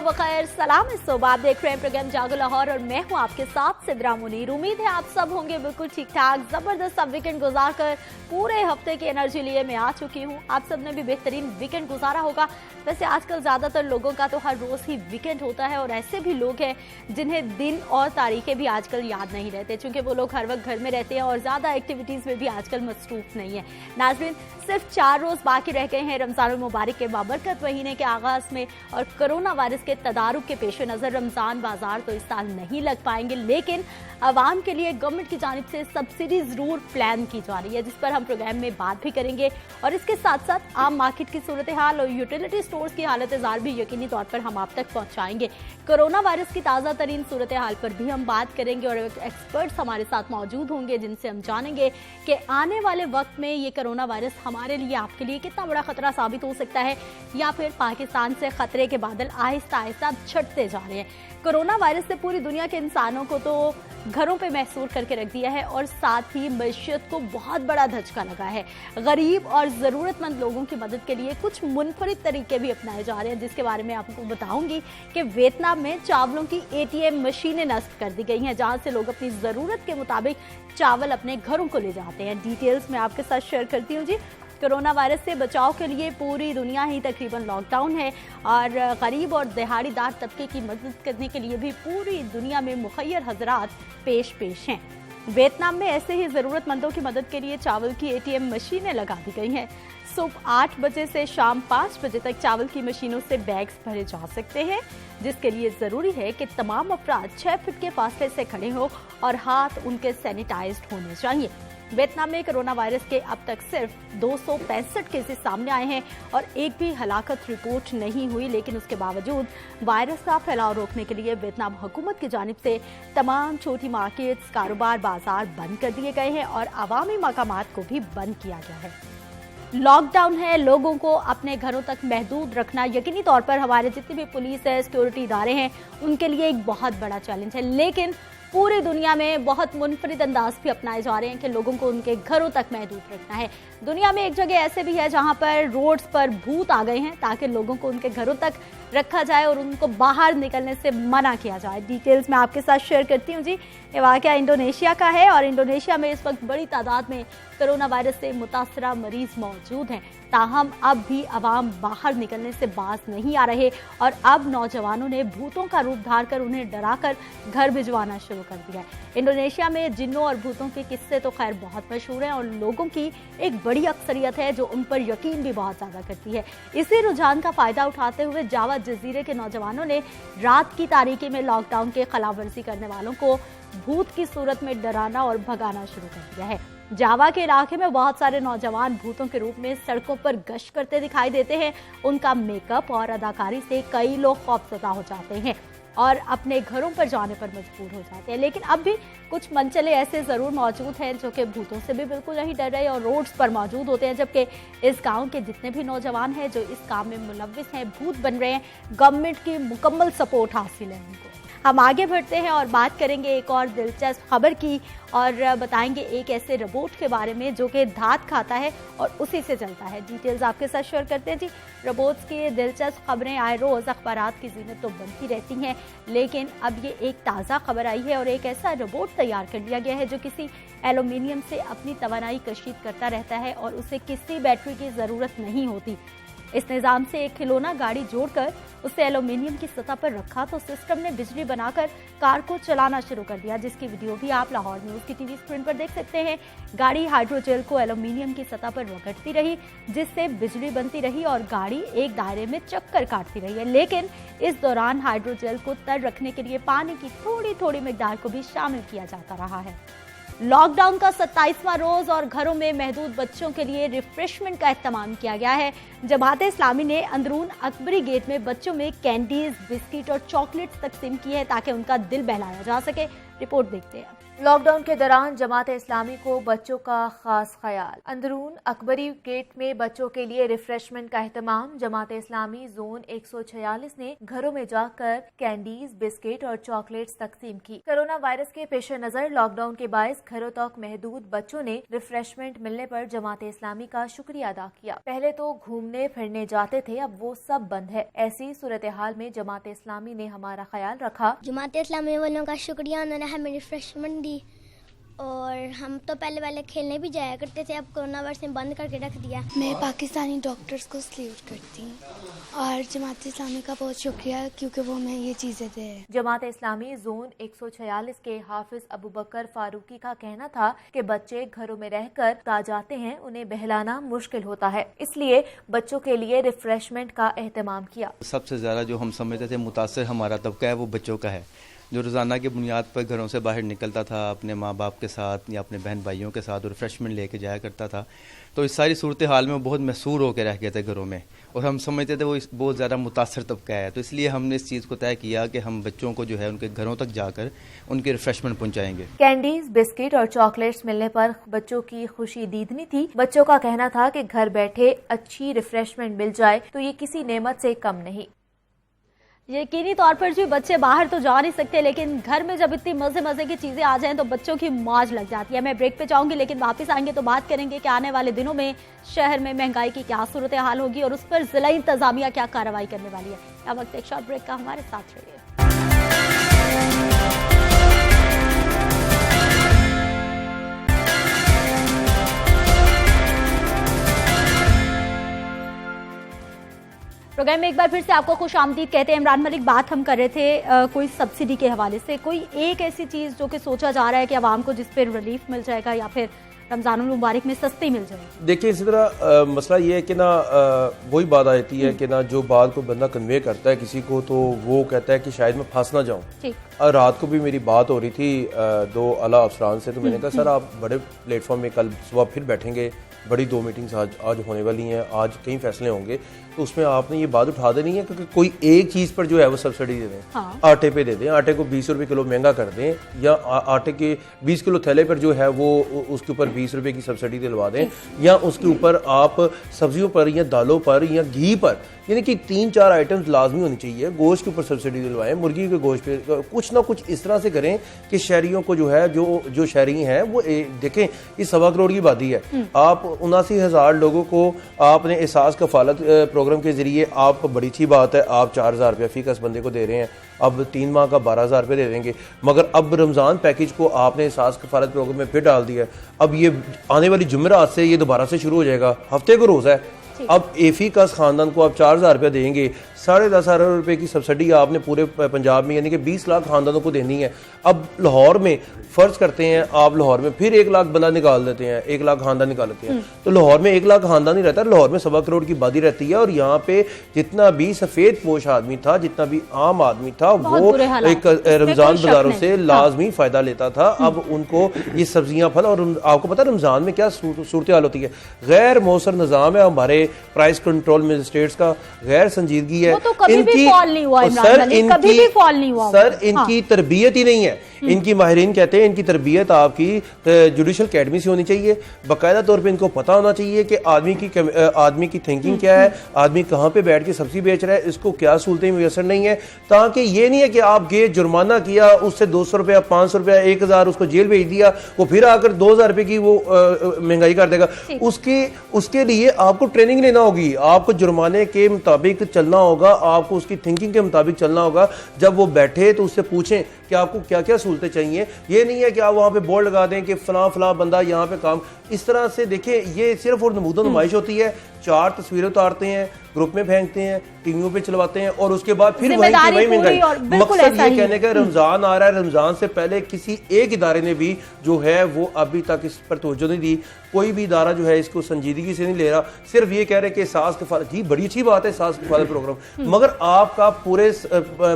बखैर, सलाम सुबह। आप देख रहे हैं प्रोग्राम जागो लाहौर और मैं हूं आपके साथ सिद्रा मुनीर। उम्मीद है आप सब होंगे बिल्कुल ठीक ठाक। जबरदस्त अब वीकेंड गुजार कर पूरे हफ्ते की एनर्जी लिए मैं आ चुकी हूं। आप सब ने भी बेहतरीन वीकेंड गुजारा होगा। वैसे आजकल ज्यादातर लोगों का तो हर रोज ही वीकेंड होता है और ऐसे भी लोग हैं जिन्हें दिन और तारीखें भी आजकल याद नहीं रहते, क्योंकि वो लोग हर वक्त घर में रहते हैं और ज्यादा एक्टिविटीज में भी आजकल मसरूफ नहीं है। नाज़रीन, सिर्फ 4 रोज बाकी रह गए हैं रमजान मुबारक के बाबरकत महीने के आगाज में और कोरोना वायरस के तदारुक के पेश नजर रमजान बाजार तो इस साल नहीं लग पाएंगे, लेकिन आवाम के लिए गवर्नमेंट की जानिब से सब्सिडी जरूर प्लान की जा रही है, जिस पर हम प्रोग्राम में बात भी करेंगे। और इसके साथ साथ आम मार्केट की सूरत हाल और यूटिलिटी स्टोर्स की हालत जार भी यकीनी तौर पर हम आप तक पहुंचाएंगे। कोरोना वायरस की ताज़ा तरीन सूरत हाल पर भी हम बात करेंगे और एक्सपर्ट्स हमारे साथ मौजूद होंगे, जिनसे हम जानेंगे कि आने वाले वक्त में ये कोरोना वायरस हमारे लिए, आपके लिए कितना बड़ा खतरा साबित हो सकता है, या फिर पाकिस्तान से खतरे के बादल आहिस्ता आहिस्ता छटते जा रहे हैं। कोरोना वायरस से पूरी दुनिया के इंसानों को तो घरों पे महसूर करके रख दिया है और साथ ही मईशत को बहुत बड़ा धचका लगा है। गरीब और ज़रूरतमंद लोगों की मदद के लिए कुछ मुनफरिद तरीके भी अपनाए जा रहे हैं, जिसके बारे में आपको बताऊंगी कि वियतनाम में चावलों की ATM मशीनें नस्ब कर दी गई हैं, जहां से लोग अपनी ज़रूरत के मुताबिक चावल अपने घरों को ले जाते हैं। डिटेल्स मैं आपके साथ शेयर करती हूँ जी। कोरोना वायरस से बचाव के लिए पूरी दुनिया ही तकरीबन लॉकडाउन है और गरीब और दिहाड़ीदार तबके की मदद करने के लिए भी पूरी दुनिया में मुखय्यर हजरात पेश हैं। वियतनाम में ऐसे ही ज़रूरतमंदों की मदद के लिए चावल की ATM मशीनें लगा दी गई हैं। सुबह 8 बजे से शाम 5 बजे तक चावल की मशीनों से बैग्स भरे जा सकते हैं, जिसके लिए ज़रूरी है कि तमाम अफराद 6 फीट के फासले से खड़े हों और हाथ उनके सैनिटाइज्ड होने चाहिए। वियतनाम में कोरोना वायरस के अब तक सिर्फ 265 केसेस सामने आए हैं और एक भी हलाकत रिपोर्ट नहीं हुई, लेकिन उसके बावजूद वायरस का फैलाव रोकने के लिए वियतनाम हुकूमत की जानिब से तमाम छोटी मार्केट्स, कारोबार, बाजार बंद कर दिए गए हैं और अवामी मकामात को भी बंद किया गया है। लॉकडाउन है, लोगों को अपने घरों तक महदूद रखना यकीनी तौर पर हमारे जितने भी पुलिस है, सिक्योरिटी इदारे हैं, उनके लिए एक बहुत बड़ा चैलेंज है, लेकिन पूरी दुनिया में बहुत मुनफरिद अंदाज भी अपनाए जा रहे हैं कि लोगों को उनके घरों तक महदूद रखना है। दुनिया में एक जगह ऐसे भी है जहां पर रोड्स पर भूत आ गए हैं, ताकि लोगों को उनके घरों तक रखा जाए और उनको बाहर निकलने से मना किया जाए। डिटेल्स मैं आपके साथ शेयर करती हूँ जी। ये वाक़या इंडोनेशिया का है और इंडोनेशिया में इस वक्त बड़ी तादाद में कोरोना वायरस से मुतासरा मरीज मौजूद हैं। ताहम अब भी अवाम बाहर निकलने से बाज नहीं आ रहे और अब नौजवानों ने भूतों का रूप धार कर उन्हें डराकर घर भिजवाना शुरू कर दिया है। इंडोनेशिया में जिन्नों और भूतों के किस्से तो खैर बहुत मशहूर हैं और लोगों की एक बड़ी अक्सरियत है जो उन पर यकीन भी बहुत ज़्यादा करती है। इसी रुझान का फ़ायदा उठाते हुए जावा जजीरे के नौजवानों ने रात की तारीकी में लॉकडाउन के खिलाफ वर्जी करने वालों को भूत की सूरत में डराना और भगाना शुरू कर दिया है। जावा के इलाके में बहुत सारे नौजवान भूतों के रूप में सड़कों पर गश्त करते दिखाई देते हैं। उनका मेकअप और अदाकारी से कई लोग खौफजदा हो जाते हैं और अपने घरों पर जाने पर मजबूर हो जाते हैं, लेकिन अब भी कुछ मनचले ऐसे ज़रूर मौजूद हैं जो कि भूतों से भी बिल्कुल नहीं डर रहे और रोड्स पर मौजूद होते हैं, जबकि इस गांव के जितने भी नौजवान हैं जो इस काम में मुलव्विस हैं, भूत बन रहे हैं, गवर्नमेंट की मुकम्मल सपोर्ट हासिल है उनको। हम आगे बढ़ते हैं और बात करेंगे एक और दिलचस्प खबर की और बताएंगे एक ऐसे रोबोट के बारे में जो कि धात खाता है और उसी से चलता है। डिटेल्स आपके साथ शेयर करते हैं जी। रोबोट्स की दिलचस्प खबरें आए रोज़ अखबारात की ज़ीनत तो बनती रहती हैं, लेकिन अब ये एक ताज़ा खबर आई है और एक ऐसा रोबोट तैयार कर लिया गया है जो किसी एल्यूमिनियम से अपनी तवानाई कशीद करता रहता है और उसे किसी बैटरी की ज़रूरत नहीं होती। इस निज़ाम से एक खिलौना गाड़ी जोड़कर उसे एल्यूमिनियम की सतह पर रखा तो सिस्टम ने बिजली बनाकर कार को चलाना शुरू कर दिया, जिसकी वीडियो भी आप लाहौर न्यूज़ की टीवी स्क्रीन पर देख सकते हैं। गाड़ी हाइड्रोजेल को एल्यूमिनियम की सतह पर रगड़ती रही, जिससे बिजली बनती रही और गाड़ी एक दायरे में चक्कर काटती रही है, लेकिन इस दौरान हाइड्रोजेल को तर रखने के लिए पानी की थोड़ी थोड़ी मिकदार को भी शामिल किया जाता रहा है। लॉकडाउन का 27वां रोज और घरों में महदूद बच्चों के लिए रिफ्रेशमेंट का एहतमाम किया गया है। जमात इस्लामी ने अंदरून अकबरी गेट में बच्चों में कैंडीज, बिस्किट और चॉकलेट्स तकसीम की है ताकि उनका दिल बहलाया जा सके। रिपोर्ट देखते हैं। लॉकडाउन के दौरान जमात इस्लामी को बच्चों का खास ख्याल। अंदरून अकबरी गेट में बच्चों के लिए रिफ्रेशमेंट का एहतमाम। जमात इस्लामी जोन 146 ने घरों में जाकर कैंडीज, बिस्किट और चॉकलेट्स तकसीम की। कोरोना वायरस के पेश नजर लॉकडाउन के बायस घरों तक महदूद बच्चों ने रिफ्रेशमेंट मिलने पर जमात इस्लामी का शुक्रिया अदा किया। पहले तो घूमने फिरने जाते थे, अब वो सब बंद है। ऐसी सूरत हाल में जमात इस्लामी ने हमारा ख्याल रखा। जमात इस्लामी वालों का शुक्रिया, उन्होंने हमें रिफ्रेशमेंट दी और हम तो पहले खेलने भी जाया करते थे, अब कोरोना वायरस ने बंद करके रख दिया। मैं पाकिस्तानी डॉक्टर्स को सल्यूट करती हूँ और जमात इस्लामी का बहुत शुक्रिया क्योंकि वो हमें ये चीज़ें दे। जमात इस्लामी जोन 146 के हाफिज अबू बकर फारूकी का कहना था कि बच्चे घरों में रहकर ता जाते हैं, उन्हें बहलाना मुश्किल होता है, इसलिए बच्चों के लिए रिफ्रेशमेंट का एहतमाम किया। सबसे ज़्यादा जो हम समझते थे मुतासर हमारा तबका है वो बच्चों का है, जो रोज़ाना की बुनियाद पर घरों से बाहर निकलता था, अपने माँ बाप के साथ या अपने बहन भाइयों के साथ रिफ्रेशमेंट लेके जाया करता था। तो इस सारी सूरत हाल में वो बहुत महसूर होकर रह गए थे घरों में, और हम समझते थे वो बहुत ज़्यादा मुतासर तबका है। तो इसलिए हमने इस चीज़ को तय किया कि हम बच्चों को जो है उनके घरों तक जाकर उनके रिफ्रेशमेंट पहुँचाएंगे। कैंडीज, बिस्किट और चॉकलेट्स मिलने पर बच्चों की खुशी दीदनी थी। बच्चों का कहना था कि घर बैठे अच्छी रिफ्रेशमेंट मिल जाए तो ये किसी नेमत से कम नहीं। यकीनी तौर पर जी बच्चे बाहर तो जा नहीं सकते, लेकिन घर में जब इतनी मजे की चीजें आ जाएं तो बच्चों की मौज लग जाती है। मैं ब्रेक पे जाऊंगी, लेकिन वापस आएंगे तो बात करेंगे कि आने वाले दिनों में शहर में महंगाई की क्या सूरत हाल होगी और उस पर जिला इंतजामिया क्या कार्रवाई करने वाली है। अब वक्त एक शॉर्ट ब्रेक का, हमारे साथ रहिए। प्रोग्राम में एक बार फिर से आपको खुश आमदीद कहते हैं। इमरान मलिक, बात हम कर रहे थे कोई सब्सिडी के हवाले से, कोई एक ऐसी चीज़ जो कि सोचा जा रहा है कि आवाम को जिस पर रिलीफ मिल जाएगा या फिर रमज़ानुल मुबारक में सस्ती मिल जाएगी। देखिए, इसी तरह मसला ये है कि ना वही बात आती है कि ना जो बात को बंदा कन्वे करता है किसी को, तो वो कहता है कि शायद मैं फंस ना जाऊँ। रात को भी मेरी बात हो रही थी दो आला अफसरान से, तो मैंने कहा सर आप बड़े प्लेटफॉर्म में कल सुबह फिर बैठेंगे, बड़ी 2 मीटिंग्स आज होने वाली हैं, आज कई फैसले होंगे, तो उसमें आपने ये बात उठा देनी है क्योंकि कोई एक चीज़ पर जो है वो सब्सिडी दे दें। हाँ। आटे पे दे दें, आटे को 20 रुपये किलो महंगा कर दें, या आटे के 20 किलो थैले पर जो है वो उसके ऊपर 20 रुपये की सब्सिडी दिलवा दें, या उसके ऊपर आप सब्जियों पर या दालों पर या घी पर, यानी कि 3-4 आइटम्स लाजमी होनी चाहिए। गोश्त के ऊपर सब्सिडी दिलवाएं, मुर्गी के गोश्त पे कुछ ना कुछ इस तरह से करें कि शहरियों को जो है जो शहरी हैं वो देखें, ये 1.25 करोड़ की आबादी है, आप 79,000 लोगों को आपने एहसास कफालत प्रोग्राम के जरिए, आप बड़ी अच्छी बात है, आप 4,000 रुपया फी कस बंदे को दे रहे हैं, अब 3 माह का 12,000 रुपये दे देंगे, मगर अब रमज़ान पैकेज को आपने एहसास कफालत प्रोग्राम में फिर डाल दिया है। अब ये आने वाली जुमेरात से ये दोबारा से शुरू हो जाएगा, हफ्ते को रोज़ है। अब एफी का खानदान को आप 4,000 रुपये देंगे, 10,500 रुपये की सब्सिडी आपने पूरे पंजाब में यानी कि 20 लाख खानदानों को देनी है। अब लाहौर में फर्ज करते हैं, आप लाहौर में फिर 1 लाख बंदा निकाल देते हैं, 1 लाख खानदान निकाल लेते हैं, तो लाहौर में 1 लाख खानदान ही रहता है, लाहौर में 1.25 करोड़ की आबादी रहती है, और यहाँ पे जितना भी सफेद पोश आदमी था, जितना भी आम आदमी था, वो एक रमजान बाजारों से लाजमी फायदा लेता था। अब उनको ये सब्जियां, फल, और आपको पता है रमजान में क्या सूरत हाल होती है, गैर मौसर निज़ाम है हमारे प्राइस कंट्रोल मजिस्ट्रेट्स का, गैर संजीदगी है, तो इनकी सर इनकी तरबियत ही नहीं है। इनकी माहिरीन कहते हैं इनकी तरबियत आपकी जुडिशल अकेडमी से होनी चाहिए, बाकायदा तौर पे इनको पता होना चाहिए कि आदमी की थिंकिंग क्या है, आदमी कहाँ पे बैठ के सब्जी बेच रहा है, इसको क्या सहूलतें मुयसर नहीं है, ताकि ये नहीं है कि आप गए जुर्माना किया, उससे 200 रुपया, 500 रुपया, 1,000 उसको जेल भेज दिया, वो फिर आकर 2,000 रुपये की वो महंगाई कर देगा। उसके लिए आपको ट्रेनिंग लेना होगी, आपको जुर्माने के मुताबिक चलना होगा, आपको उसकी थिंकिंग के मुताबिक चलना होगा। जब वो बैठे तो उससे पूछें कि आपको क्या क्या सहूलतें चाहिए। ये नहीं है कि आप वहाँ पे बोर्ड लगा दें कि फलां बंदा यहाँ पे काम, इस तरह से देखें ये सिर्फ और नमूदो नुमाइश होती है। 4 तस्वीरें उतारते हैं, ग्रुप में फेंकते हैं, टीवियों पे चलवाते हैं, और उसके बाद फिर वही महंगाई। मकसद ये कहने का रमजान आ रहा है, रमजान से पहले किसी एक इदारे ने भी जो है वो अभी तक इस पर तवज्जो नहीं दी। कोई भी इदारा जो है इसको संजीदगी से नहीं ले रहा, सिर्फ ये कह रहे कि सास कफालत, जी बड़ी अच्छी बात है सास कफालत प्रोग्राम, मगर आपका पूरे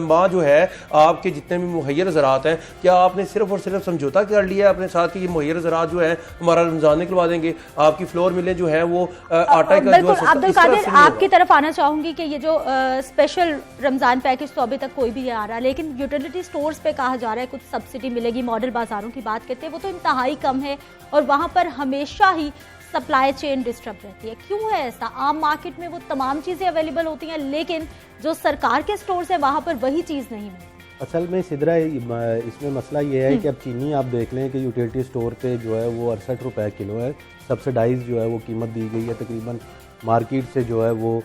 माह जो है आपके जितने भी मुहैयर ज़रात हैं, क्या आपने सिर्फ और सिर्फ समझौता कर लिया अपने साथ कि ये मुहैयर ज़रात जो है हमारा रमजान निकलवा देंगे। आपकी फ्लोर मिलें जो है वो आटा बिल्कुल अब्दुल कादिर, आपकी तरफ आना चाहूंगी कि ये जो स्पेशल रमजान पैकेज तो अभी तक कोई भी नहीं आ रहा, लेकिन यूटिलिटी स्टोर्स पे कहा जा रहा है कुछ सब्सिडी मिलेगी। मॉडल बाजारों की बात करते हैं, वो तो इंतहाई कम है और वहां पर हमेशा ही सप्लाई चेन डिस्टर्ब रहती है। क्यों है ऐसा? आम मार्केट में वो तमाम चीजें अवेलेबल होती हैं, लेकिन जो सरकार के स्टोर्स है वहां पर वही चीज नहीं मिलती। असल में सिदरा इसमें मसला ये है कि अब चीनी आप देख लें कि यूटिलिटी स्टोर पे जो है वो 68 रुपए किलो है, सब्सिडाइज जो है वो कीमत दी गई है, तकरीबन मार्केट से जो है वो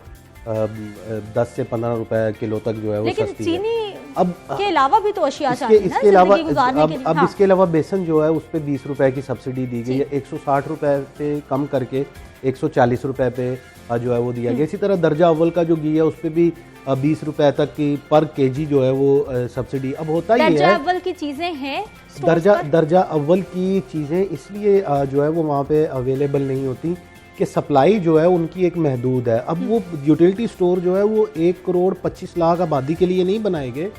10 से 15 रुपए किलो तक जो है वो लेकिन सस्ती चीनी है। अब के अलावा भी तो अशिया चाहिए ना इसके अलावा जिंदगी गुजारने के लिए। अब हाँ। इसके अलावा बेसन जो है उस पर 20 रुपए की सब्सिडी दी गई है, 160 रुपए पे कम करके 140 रुपए पे जो है वो दिया गया। इसी तरह दर्जा अव्वल का जो घी है उस पर भी 20 रुपए तक की पर केजी जो है वो सब्सिडी। अब होता ही दर्जा है अव्वल की चीजें हैं दर्जा अव्वल की चीज़ें इसलिए जो है वो वहाँ पे अवेलेबल नहीं होती कि सप्लाई जो है उनकी एक महदूद है। अब वो यूटिलिटी स्टोर जो है वो 1 करोड़ 25 लाख आबादी के लिए नहीं बनाए गए,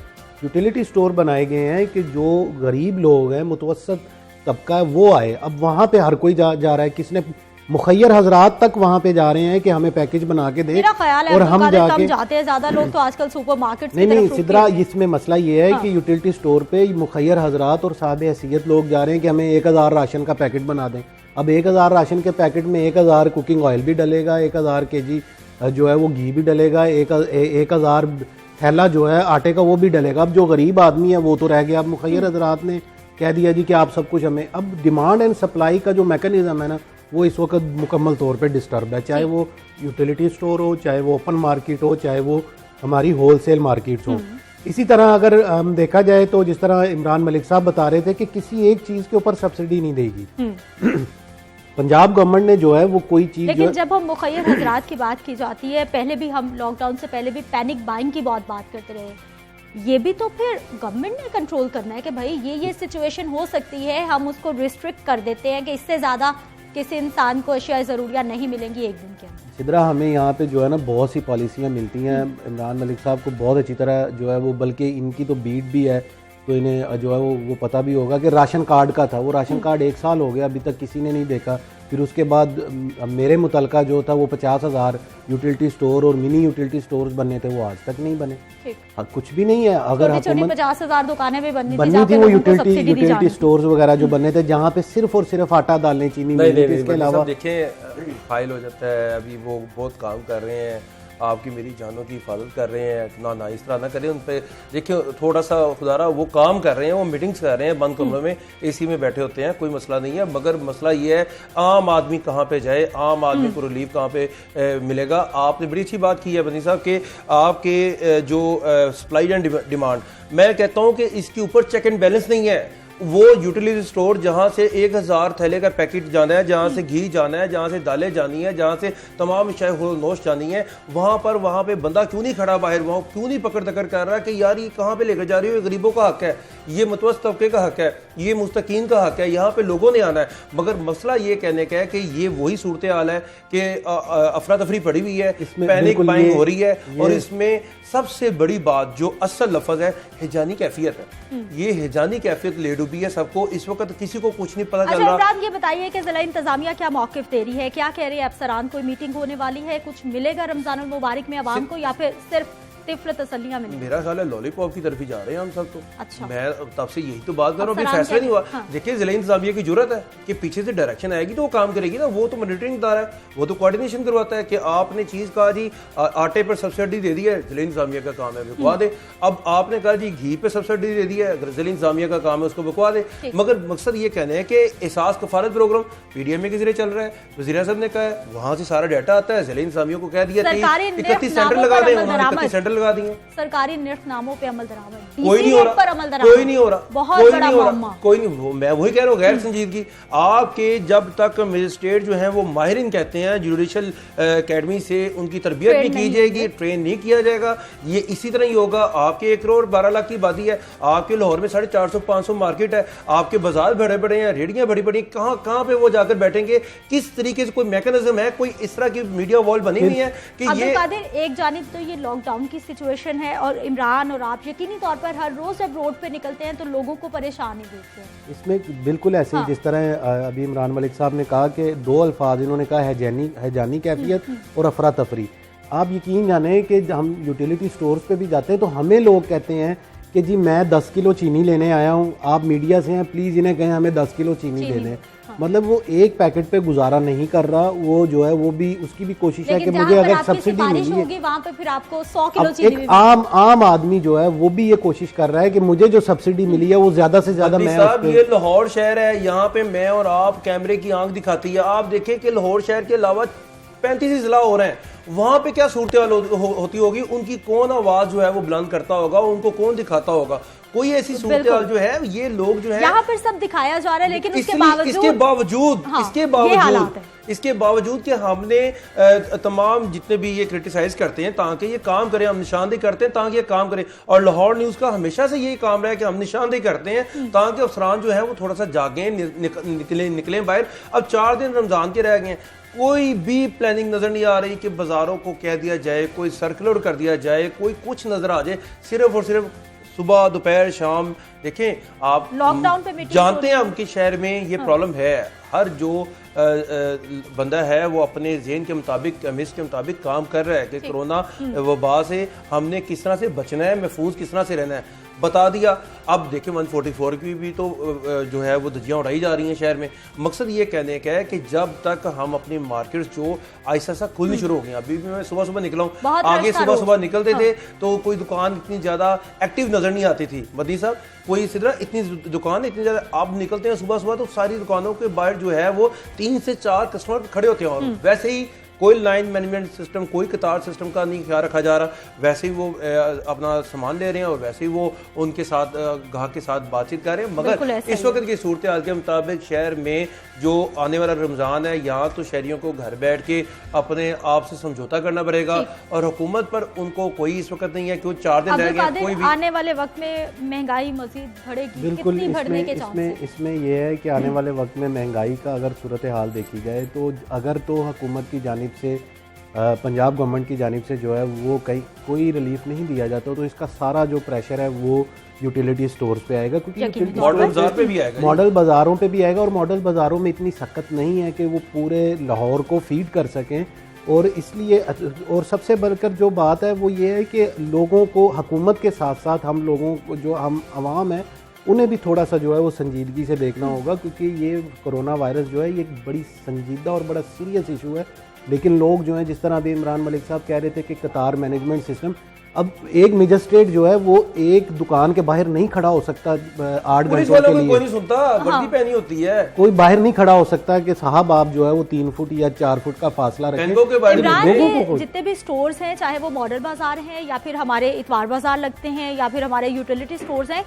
यूटिलिटी स्टोर बनाए गए हैं कि जो गरीब लोग हैं, मुतवसत तबका है, वो आए। अब वहाँ पे हर कोई जा रहा है, किसने मुखैर हजरात तक वहाँ पे जा रहे हैं कि हमें पैकेज बना के दे। मेरा ख्याल है और हम जाके जाते हैं ज्यादा लोग तो आजकल सुपरमार्केट्स की नहीं तरफ सिद्रा, रुकते हैं। इसमें मसला ये है कि यूटिलिटी स्टोर पे मुखैर हजरात और साहब हैसियत लोग जा रहे हैं कि हमें 1000 राशन का पैकेट बना दें। अब 1000 राशन के पैकेट में 1000 कुकिंग ऑयल भी डलेगा, 1000 केजी जो है वो घी भी डलेगा, 1000 थैला जो है आटे का वो भी डलेगा। अब जो गरीब आदमी है वो तो रह गया। अब मुखैर हजरात ने कह दिया जी कि आप सब कुछ हमें। अब डिमांड एंड सप्लाई का जो मैकेनिज्म है ना वो इस वक्त मुकम्मल तौर पे डिस्टर्ब है, चाहे वो यूटिलिटी स्टोर हो, चाहे वो ओपन मार्केट हो, चाहे वो हमारी होलसेल मार्केट्स हो। इसी तरह अगर देखा जाए तो जिस तरह इमरान मलिक साहब बता रहे थे कि किसी एक चीज़ के ऊपर सब्सिडी नहीं देगी पंजाब गवर्नमेंट ने जो है वो कोई चीज़। लेकिन जब हम मुखैर हजरात की बात की जाती है, पहले भी हम लॉकडाउन से पहले भी पैनिक बाइंग की बहुत बात करते रहे, ये भी तो फिर गवर्नमेंट ने कंट्रोल करना है कि भाई ये सिचुएशन हो सकती है, हम उसको रिस्ट्रिक्ट कर देते हैं कि इससे ज़्यादा किसी इंसान को अशिया ज़रूरियात नहीं मिलेंगी एक दिन के अंदर। सिद्रा, हमें यहाँ पे जो है ना बहुत सी पॉलिसियाँ मिलती हैं। इमरान मलिक साहब को बहुत अच्छी तरह जो है वो, बल्कि इनकी तो बीट भी है तो इन्हें जो है वो पता भी होगा कि राशन कार्ड का था, वो राशन कार्ड 1 साल हो गया, अभी तक किसी ने नहीं देखा। फिर उसके बाद मेरे मुतलका जो था वो 50,000 यूटिलिटी स्टोर और मिनी यूटिलिटी स्टोर्स बनने थे, वो आज तक नहीं बने। कुछ भी नहीं है। अगर हुकूमत 50,000 दुकानें भी बननी थी वो यूटिलिटी स्टोर्स वगैरह जो बनने थे, जहाँ पे सिर्फ और सिर्फ आटा दालें चीनी मिलती थी, इसके अलावा देखें फाइल हो जाता है। अभी वो बहुत काम कर रहे हैं, आपकी मेरी जानों की हिफाजत कर रहे हैं, ना इस तरह ना करें उन पर। देखिए थोड़ा सा खुदारा वो काम कर रहे हैं, वो मीटिंग्स कर रहे हैं बंद कमरों में, एसी में बैठे होते हैं, कोई मसला नहीं है। मगर मसला ये है आम आदमी कहाँ पे जाए, आम आदमी को रिलीफ कहाँ पे मिलेगा। आपने बड़ी अच्छी बात की है बनी साहब कि आपके जो सप्लाई एंड डिमांड, मैं कहता हूँ कि इसके ऊपर चेक एंड बैलेंस नहीं है। वो यूटिलिटी स्टोर जहां से 1000 थैले का पैकेट जाना है, जहां से घी जाना है, जहां से दालें जानी है, जहां से तमाम शाय नोश जानी है, वहां पे बंदा क्यों नहीं खड़ा बाहर, वहां क्यों नहीं पकड़ दकड़ कर रहा कि यार ये कहां पे लेकर जा रही हो, ये गरीबों का हक है, ये मुतवस्सित तबके का हक है, ये मुस्तकीन का हक है, यहाँ पे लोगों ने आना है। मगर मसला ये कहने का है कि ये वही सूरत हाल है कि अफरा तफरी पड़ी हुई है, पैनिक बाइंग हो रही है। और इसमें सबसे बड़ी बात जो असल लफ्ज है, हिजानी कैफियत है। ये हिजानी कैफियत ले डूबी है सबको। इस वक्त किसी को कुछ नहीं पता चल रहा। इमरान, ये बताइए कि जिला इंतजामिया क्या मौकिफ दे रही है, क्या कह रही है अफसरान? कोई मीटिंग होने वाली है, कुछ मिलेगा रमजान उल मुबारक में अवाम को, या फिर सिर्फ तिफ्ल तसल्लियां मिलेंगी? मेरा ख्याल है लॉलीपॉप की तरफ ही जा रहे हैं हम सब तो। अच्छा। मैं तब से यही तो बात कर रहा हूँ, फैसला नहीं हुआ। हाँ। देखिए जिला इंतजामिया की जरूरत है कि पीछे से डायरेक्शन आएगी तो वो काम करेगी ना, वो तो मॉनिटरिंग दार है, वो तो कोऑर्डिनेशन करवाता है कि आपने चीज कहा जी आटे पर सब्सिडी दे दी है, जिला इंतजामिया का काम है बकवा दे। अब आपने कहा जी घी पे सब्सिडी दे दी है, जिला इंतजामिया का काम है उसको बकवा दे। मगर मकसद ये कहना है कि एहसास कफालत प्रोग्राम पीडीएमए के जरिए चल रहा है, वजीर आज़म ने कहा है, वहां से सारा डाटा आता है, जिला इंतजामिया को कह दिया 31 सेंटर लगा दें, उन्होंने 31 सेंटर लगा दिए। सरकारी निर्खनामों पे अमल दरामद, कोई नहीं हो रहा, कोई नहीं हो रहा, बहुत बड़ा मामला, कोई नहीं। मैं वही कह रहा हूँ गैर संजीदगी। आपके जब तक मजिस्ट्रेट जो हैं वो माहिरीन कहते हैं जुडिशल एकेडमी से उनकी तरबियत नहीं की जाएगी, ट्रेन नहीं किया जाएगा, ये इसी तरह ही होगा। आपके 1 करोड़ 12 लाख की आबादी है, आपके लाहौर में 450-500 मार्केट है, आपके बाजार बड़े बड़े हैं, रेडियां बड़ी बड़ी, कहाँ पे वो जाकर बैठेंगे, किस तरीके से कोई मैकेनिज्म है, कोई इस तरह की मीडिया वॉल बनी हुई है कि ये एक जानिब तो ये लॉकडाउन की सिचुएशन है और इमरान और आप यकीनी तौर पर हर रोज जब रोड पे निकलते हैं तो लोगों को परेशानी देते हैं। इसमें बिल्कुल ऐसे ही जिस तरह अभी इमरान मलिक साहब ने कहा कि दो अल्फाज इन्होंने कहा, हैजानी कैफियत और अफरा तफरी। आप यकीन जाने कि हम यूटिलिटी स्टोर्स पे भी जाते हैं तो हमें लोग कहते हैं कि जी मैं 10 किलो चीनी लेने आया हूँ, आप मीडिया से हैं, प्लीज़ इन्हें कहें हमें 10 किलो चीनी देने। मतलब वो एक पैकेट पे गुजारा नहीं कर रहा, वो जो है वो भी उसकी भी कोशिश है कि मुझे अगर सब्सिडी मिली है वहाँ पे फिर आपको 100 किलो चीनी एक आम आदमी जो है वो भी ये कोशिश कर रहा है कि मुझे जो सब्सिडी मिली है वो ज्यादा से ज्यादा मैं ये लाहौर शहर है, यहाँ पे मैं और आप कैमरे की आंख दिखाती है। आप देखें कि लाहौर शहर के अलावा 35 जिला हो रहे हैं, वहां पे क्या सूरत होती होगी, उनकी कौन आवाज जो है वो बुलंद करता होगा, उनको कौन दिखाता होगा। कोई ऐसी सूरत जो है, ये लोग जो है यहाँ पर सब दिखाया जा रहा है, लेकिन इसके बावजूद कि हमने तमाम जितने भी ये क्रिटिसाइज करते हैं ताकि ये काम करें, हम निशानदेही करते हैं ताकि ये काम करें, और लाहौर न्यूज का हमेशा से यही काम रहा है कि हम निशानदेही करते हैं ताकि अफसरान जो है वो थोड़ा सा जागें, निकले बाहर। अब 4 दिन रमजान के रह गए हैं, कोई भी प्लानिंग नजर नहीं आ रही कि बाजारों को कह दिया जाए, कोई सर्कुलर कर दिया जाए, कोई कुछ नजर आ जाए। सिर्फ और सिर्फ सुबह दोपहर शाम देखें, आप लॉकडाउन पे जानते हैं उनके शहर में ये प्रॉब्लम है। हर जो बंदा है वो अपने ज़हन के मुताबिक, मिस के मुताबिक काम कर रहा है कि कोरोना वबा से हमने किस तरह से बचना है, महफूज किस तरह से रहना है, बता दिया। अब देखें 144 की भी तो जो है वो धज्जियां उड़ाई जा रही हैं शहर में। मकसद ये कहने का है कि जब तक हम अपनी मार्केट्स जो आहिस्ता सा खुलनी शुरू हो गई, अभी भी मैं सुबह निकला हूँ, आगे सुबह निकलते थे तो कोई दुकान इतनी ज्यादा एक्टिव नजर नहीं आती थी। मदी साहब, कोई इसी तरह इतनी दुकान इतनी ज्यादा, आप निकलते हैं सुबह तो सारी दुकानों के बाहर जो है वो 3 से 4 कस्टमर खड़े होते हैं, और वैसे ही कोई लाइन मैनेजमेंट सिस्टम, कोई कतार सिस्टम का नहीं ख्याल रखा जा रहा। वैसे ही वो अपना सामान ले रहे हैं और वैसे ही वो उनके साथ ग्राहक के साथ बातचीत कर रहे हैं। मगर इस वक्त की सूरत हाल के मुताबिक शहर में जो आने वाला रमजान है, यहाँ तो शहरियों को घर बैठ के अपने आप से समझौता करना पड़ेगा, और हुकूमत पर उनको कोई इस वक्त नहीं है कि वो 4 दिन रह गए। कोई भी आने वाले वक्त में महंगाई मजीद बढ़ेगी, बिल्कुल कितनी बढ़ने के चांस? इसमें यह है कि आने वाले वक्त में महंगाई का अगर सूरत हाल देखी जाए तो अगर तो हुकूमत की जानिब से, पंजाब गवर्नमेंट की जानिब से जो है वो कोई रिलीफ नहीं दिया जाता, तो इसका सारा जो प्रेशर है वो यूटिलिटी स्टोर्स पे आएगा, क्योंकि मॉडल बाजार पे भी आएगा, मॉडल बाजारों पे भी आएगा, और मॉडल बाजारों में इतनी सख्त नहीं है कि वो पूरे लाहौर को फीड कर सकें। और इसलिए, और सबसे बढ़कर जो बात है वो ये है कि लोगों को, हुकूमत के साथ साथ हम लोगों को, जो हम आवाम है, उन्हें भी थोड़ा सा जो है वो संजीदगी से देखना होगा, क्योंकि ये कोरोना वायरस जो है ये एक बड़ी संजीदा और बड़ा सीरियस इशू है। लेकिन लोग जो हैं, जिस तरह अभी इमरान मलिक साहब कह रहे थे कि कतार मैनेजमेंट सिस्टम, अब एक मजिस्ट्रेट जो है वो एक दुकान के बाहर नहीं खड़ा हो सकता 8 घंटों के लिए, कोई नहीं सुनता, वर्दी पहनी होती है, कोई बाहर नहीं खड़ा हो सकता कि साहब आप जो है वो 3 फुट या 4 फुट का फासला रखें। जितने भी स्टोर्स हैं, चाहे वो मॉडल बाजार हैं या फिर हमारे इतवार बाजार लगते हैं या फिर हमारे यूटिलिटी स्टोर्स हैं,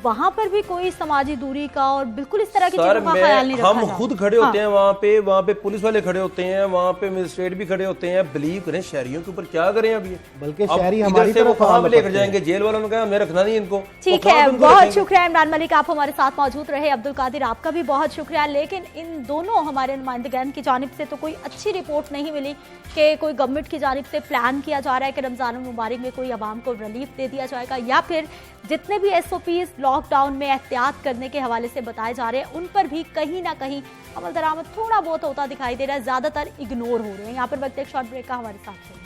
वहाँ पर भी कोई समाजी दूरी का और बिल्कुल इस तरह की चीजों का ख्याल नहीं रखा हम खुद खड़े होते हैं वहाँ पे पुलिस वाले खड़े होते हैं, वहाँ पे मजिस्ट्रेट भी खड़े होते हैं। बिलीव करें, शहरियों के ऊपर क्या करें अब ये, बल्कि शहरी हमारी तरफ कहाँ लेकर जाएंगे, जेल वालों ने कहा हमें रखना नहीं इनको। ठीक है, बहुत शुक्रिया इमरान मलिक, आप हमारे साथ मौजूद रहे। अब्दुल कादिर, आपका भी बहुत शुक्रिया। लेकिन इन दोनों हमारे नुमाइंदगान की जानिब से तो कोई अच्छी रिपोर्ट नहीं मिली कि कोई गवर्नमेंट की जानिब से प्लान किया जा रहा है कि रमजान मुबारक में कोई आवाम को रिलीफ दे दिया जाएगा, या फिर जितने भी SOPs लॉकडाउन में एहतियात करने के हवाले से बताए जा रहे हैं उन पर भी कहीं ना कहीं अमल दरामद थोड़ा बहुत होता दिखाई दे रहा है, ज्यादातर इग्नोर हो रहे हैं। यहाँ पर वक्त एक शॉर्ट ब्रेक का, हमारे साथ है।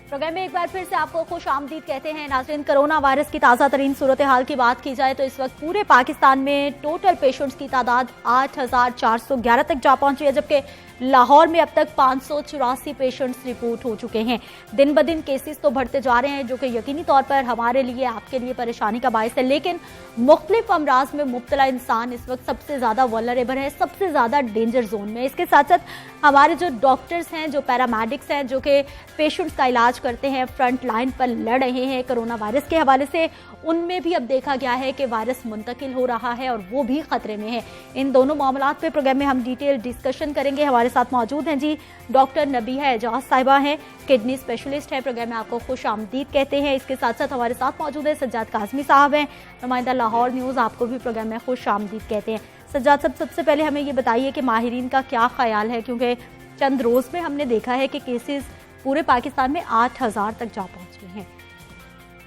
प्रोग्राम में एक बार फिर से आपको खुश आमदीद कहते हैं। नाज़रीन, कोरोना वायरस की ताज़ा तरीन सूरत हाल की बात की जाए तो इस वक्त पूरे पाकिस्तान में टोटल पेशेंट्स की तादाद 8,411 तक जा पहुंची है, जबकि लाहौर में अब तक 584 पेशेंट्स रिपोर्ट हो चुके हैं। दिन ब दिन केसेस तो बढ़ते जा रहे हैं, जो कि यकीनी तौर पर हमारे लिए, आपके लिए परेशानी का बायस है। लेकिन मुख्तलिफ अमराज में मुब्तला इंसान इस वक्त सबसे ज़्यादा वल्नरेबल है, सबसे ज़्यादा डेंजर जोन में। इसके साथ साथ हमारे जो डॉक्टर्स हैं, जो पैरामेडिक्स हैं, जो कि पेशेंट्स का इलाज करते हैं, फ्रंट लाइन पर लड़ रहे हैं कोरोना वायरस के हवाले से, उनमें भी अब देखा गया है कि वायरस मुंतकिल हो रहा है और वो भी खतरे में है। इन दोनों मामलात पे प्रोग्राम में हम डिटेल डिस्कशन करेंगे। हमारे साथ मौजूद हैं जी डॉक्टर नबीहा एजाज साहिबा हैं, किडनी स्पेशलिस्ट हैं। प्रोग्राम में आपको खुश आमदीद कहते हैं। इसके साथ साथ हमारे साथ मौजूद है सज्जाद काज़मी साहब हैं, नुमाइंदा लाहौर न्यूज़, आपको भी प्रोग्राम में खुश आमदीद कहते हैं। सज्जाद साहब, सबसे पहले हमें ये बताइए कि माहिरीन का क्या ख्याल है, क्योंकि चंद रोज़ में हमने देखा है कि केसेस पूरे पाकिस्तान में 8,000 तक जा पहुँचे हैं।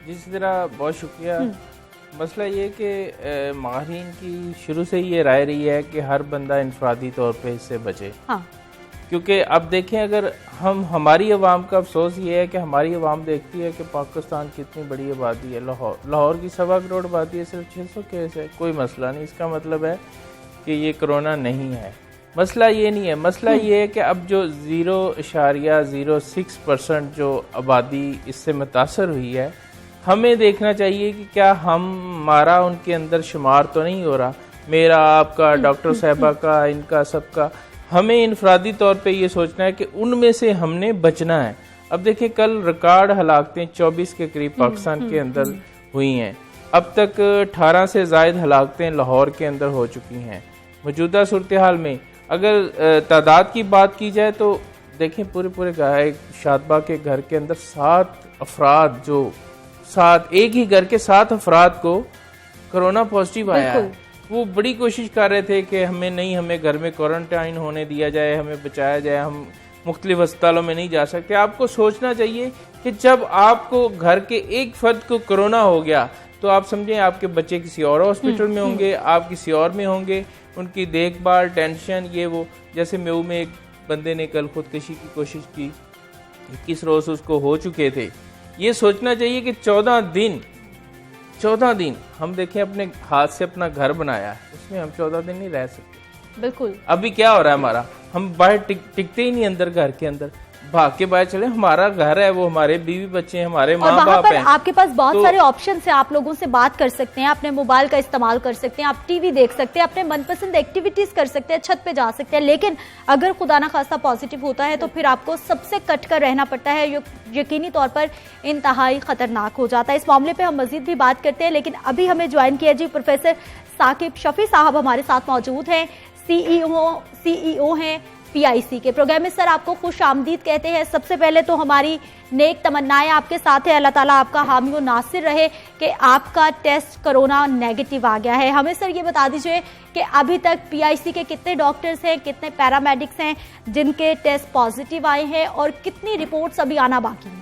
जिस तरह बहुत शुक्रिया। मसला ये कि माहिरीन की शुरू से ही ये राय रही है कि हर बंदा इंफरादी तौर पे इससे बचे। हाँ। क्योंकि अब देखें, अगर हमारी अवाम का अफसोस ये है कि हमारी अवाम देखती है कि पाकिस्तान की इतनी बड़ी आबादी है, लाहौर की 1.25 करोड़ आबादी है, सिर्फ 600 केस है, कोई मसला नहीं। इसका मतलब है कि ये कोरोना नहीं है। मसला ये नहीं है, मसला ये है कि अब जो 0.06% जो आबादी इससे मुतासर हुई है, हमें देखना चाहिए कि क्या हमारा उनके अंदर शुमार तो नहीं हो रहा, मेरा, आपका, डॉक्टर साहबा का, इनका सबका। हमें इनफरादी तौर पे ये सोचना है कि उनमें से हमने बचना है। अब देखिए, कल रिकॉर्ड हलाकतें 24 के करीब पाकिस्तान के अंदर हुई हैं। अब तक 18 से ज़ायद हलाकतें लाहौर के अंदर हो चुकी हैं। मौजूदा सूरत हाल में अगर तादाद की बात की जाए तो देखें, पूरे शादबा के घर के अंदर 7 अफराद, एक ही घर के 7 अफराद को कोरोना पॉजिटिव आया है। वो बड़ी कोशिश कर रहे थे कि हमें घर में क्वारंटाइन होने दिया जाए, हमें बचाया जाए, हम मुख्तलिफ अस्पतालों में नहीं जा सकते। आपको सोचना चाहिए कि जब आपको घर के एक फर्द को कोरोना हो गया तो आप समझें आपके बच्चे किसी और हॉस्पिटल में होंगे, आप किसी और में होंगे, उनकी देखभाल, टेंशन, ये वो। जैसे मेऊ में एक बंदे ने कल खुदकशी की कोशिश की, 21 रोज उसको हो चुके थे। ये सोचना चाहिए कि 14 दिन हम देखें, अपने हाथ से अपना घर बनाया है, उसमें हम 14 दिन नहीं रह सकते। बिल्कुल। अभी क्या हो रहा है हमारा, हम बाहर टिकते ही नहीं, अंदर घर के अंदर भाग के बाहर चले। हमारा घर है, वो हमारे बीवी बच्चे हैं, हमारे माँ बाप हैं। आपके पास बहुत सारे ऑप्शन हैं, आप लोगों से बात कर सकते हैं, अपने मोबाइल का इस्तेमाल कर सकते हैं, आप टीवी देख सकते हैं, अपने मनपसंद एक्टिविटीज कर सकते हैं, छत पे जा सकते हैं। लेकिन अगर खुदा ना खास्ता पॉजिटिव होता है तो फिर आपको सबसे कट कर रहना पड़ता है, यकीनी तौर पर इंतहाई खतरनाक हो जाता है। इस मामले पे हम मजीद भी बात करते हैं, लेकिन अभी हमें ज्वाइन किया जी प्रोफेसर साकिब शफी साहब हमारे साथ मौजूद हैं, सीईओ हैं PIC के। प्रोग्राम में सर आपको खुश आमदीद कहते हैं। सबसे पहले तो हमारी नेक तमन्नाएं आपके साथ है, अल्लाह ताला आपका हामी व नासिर रहे कि आपका टेस्ट कोरोना नेगेटिव आ गया है। हमें सर ये बता दीजिए कि अभी तक PIC के कितने डॉक्टर्स हैं, कितने पैरामेडिक्स हैं जिनके टेस्ट पॉजिटिव आए हैं और कितनी रिपोर्ट्स अभी आना बाकी है?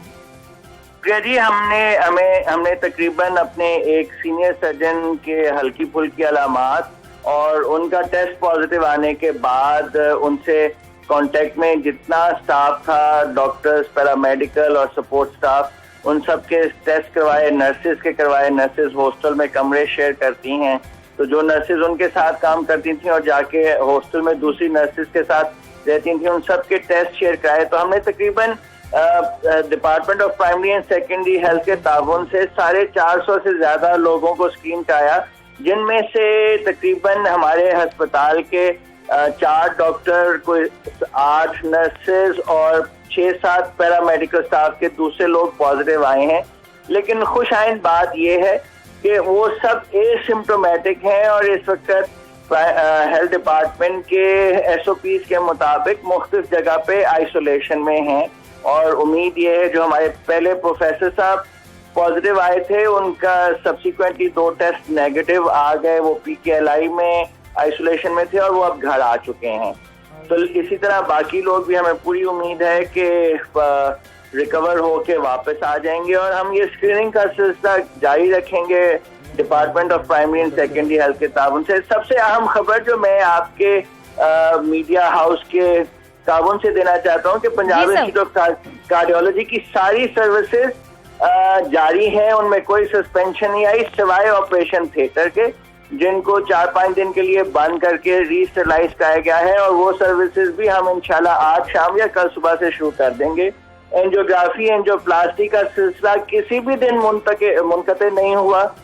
जी, हमने तकरीबन अपने एक सीनियर सर्जन के हल्की फुल्की अलामात और उनका टेस्ट पॉजिटिव आने के बाद उनसे कांटेक्ट में जितना स्टाफ था, डॉक्टर्स, पैरामेडिकल और सपोर्ट स्टाफ, उन सब के टेस्ट करवाए, नर्सेज के करवाए। नर्सेज हॉस्टल में कमरे शेयर करती हैं, तो जो नर्सेज उनके साथ काम करती थी और जाके हॉस्टल में दूसरी नर्सेज के साथ रहती थी, उन सब के टेस्ट शेयर कराए। तो हमने तकरीबन department of primary and secondary health के ताउन से 450 से ज्यादा लोगों को स्क्रीन कराया, जिनमें से तकरीबन हमारे अस्पताल के 4 डॉक्टर, कोई 8 नर्सेज और 6-7 पैरामेडिकल स्टाफ के दूसरे लोग पॉजिटिव आए हैं। लेकिन खुशाइंद बात यह है कि वो सब एसिम्प्टोमेटिक हैं और इस वक्त हेल्थ डिपार्टमेंट के SOPs के मुताबिक मुख्तलिफ जगह पे आइसोलेशन में हैं। और उम्मीद ये है, जो हमारे पहले प्रोफेसर साहब पॉजिटिव आए थे, उनका सब्सिक्वेंटली 2 टेस्ट नेगेटिव आ गए, वो PKLI में आइसोलेशन में थे और वो अब घर आ चुके हैं। तो इसी तरह बाकी लोग भी, हमें पूरी उम्मीद है कि रिकवर होके वापस आ जाएंगे और हम ये स्क्रीनिंग का सिलसिला जारी रखेंगे department of primary and secondary health के ताउन से। सबसे अहम खबर जो मैं आपके मीडिया हाउस के ताउन से देना चाहता हूँ कि पंजाब इंस्टीट्यूट ऑफ कार्डियोलॉजी की सारी सर्विसेज जारी है, उनमें कोई सस्पेंशन नहीं आई सिवाय ऑपरेशन थिएटर के, जिनको 4-5 दिन के लिए बंद करके रीस्टरलाइज कराया गया है और वो सर्विसेज भी हम इंशाल्लाह आज शाम या कल सुबह से शुरू कर देंगे। एंजियोग्राफी, एंजियोप्लास्टी का सिलसिला किसी भी दिन मुनक़ते नहीं हुआ।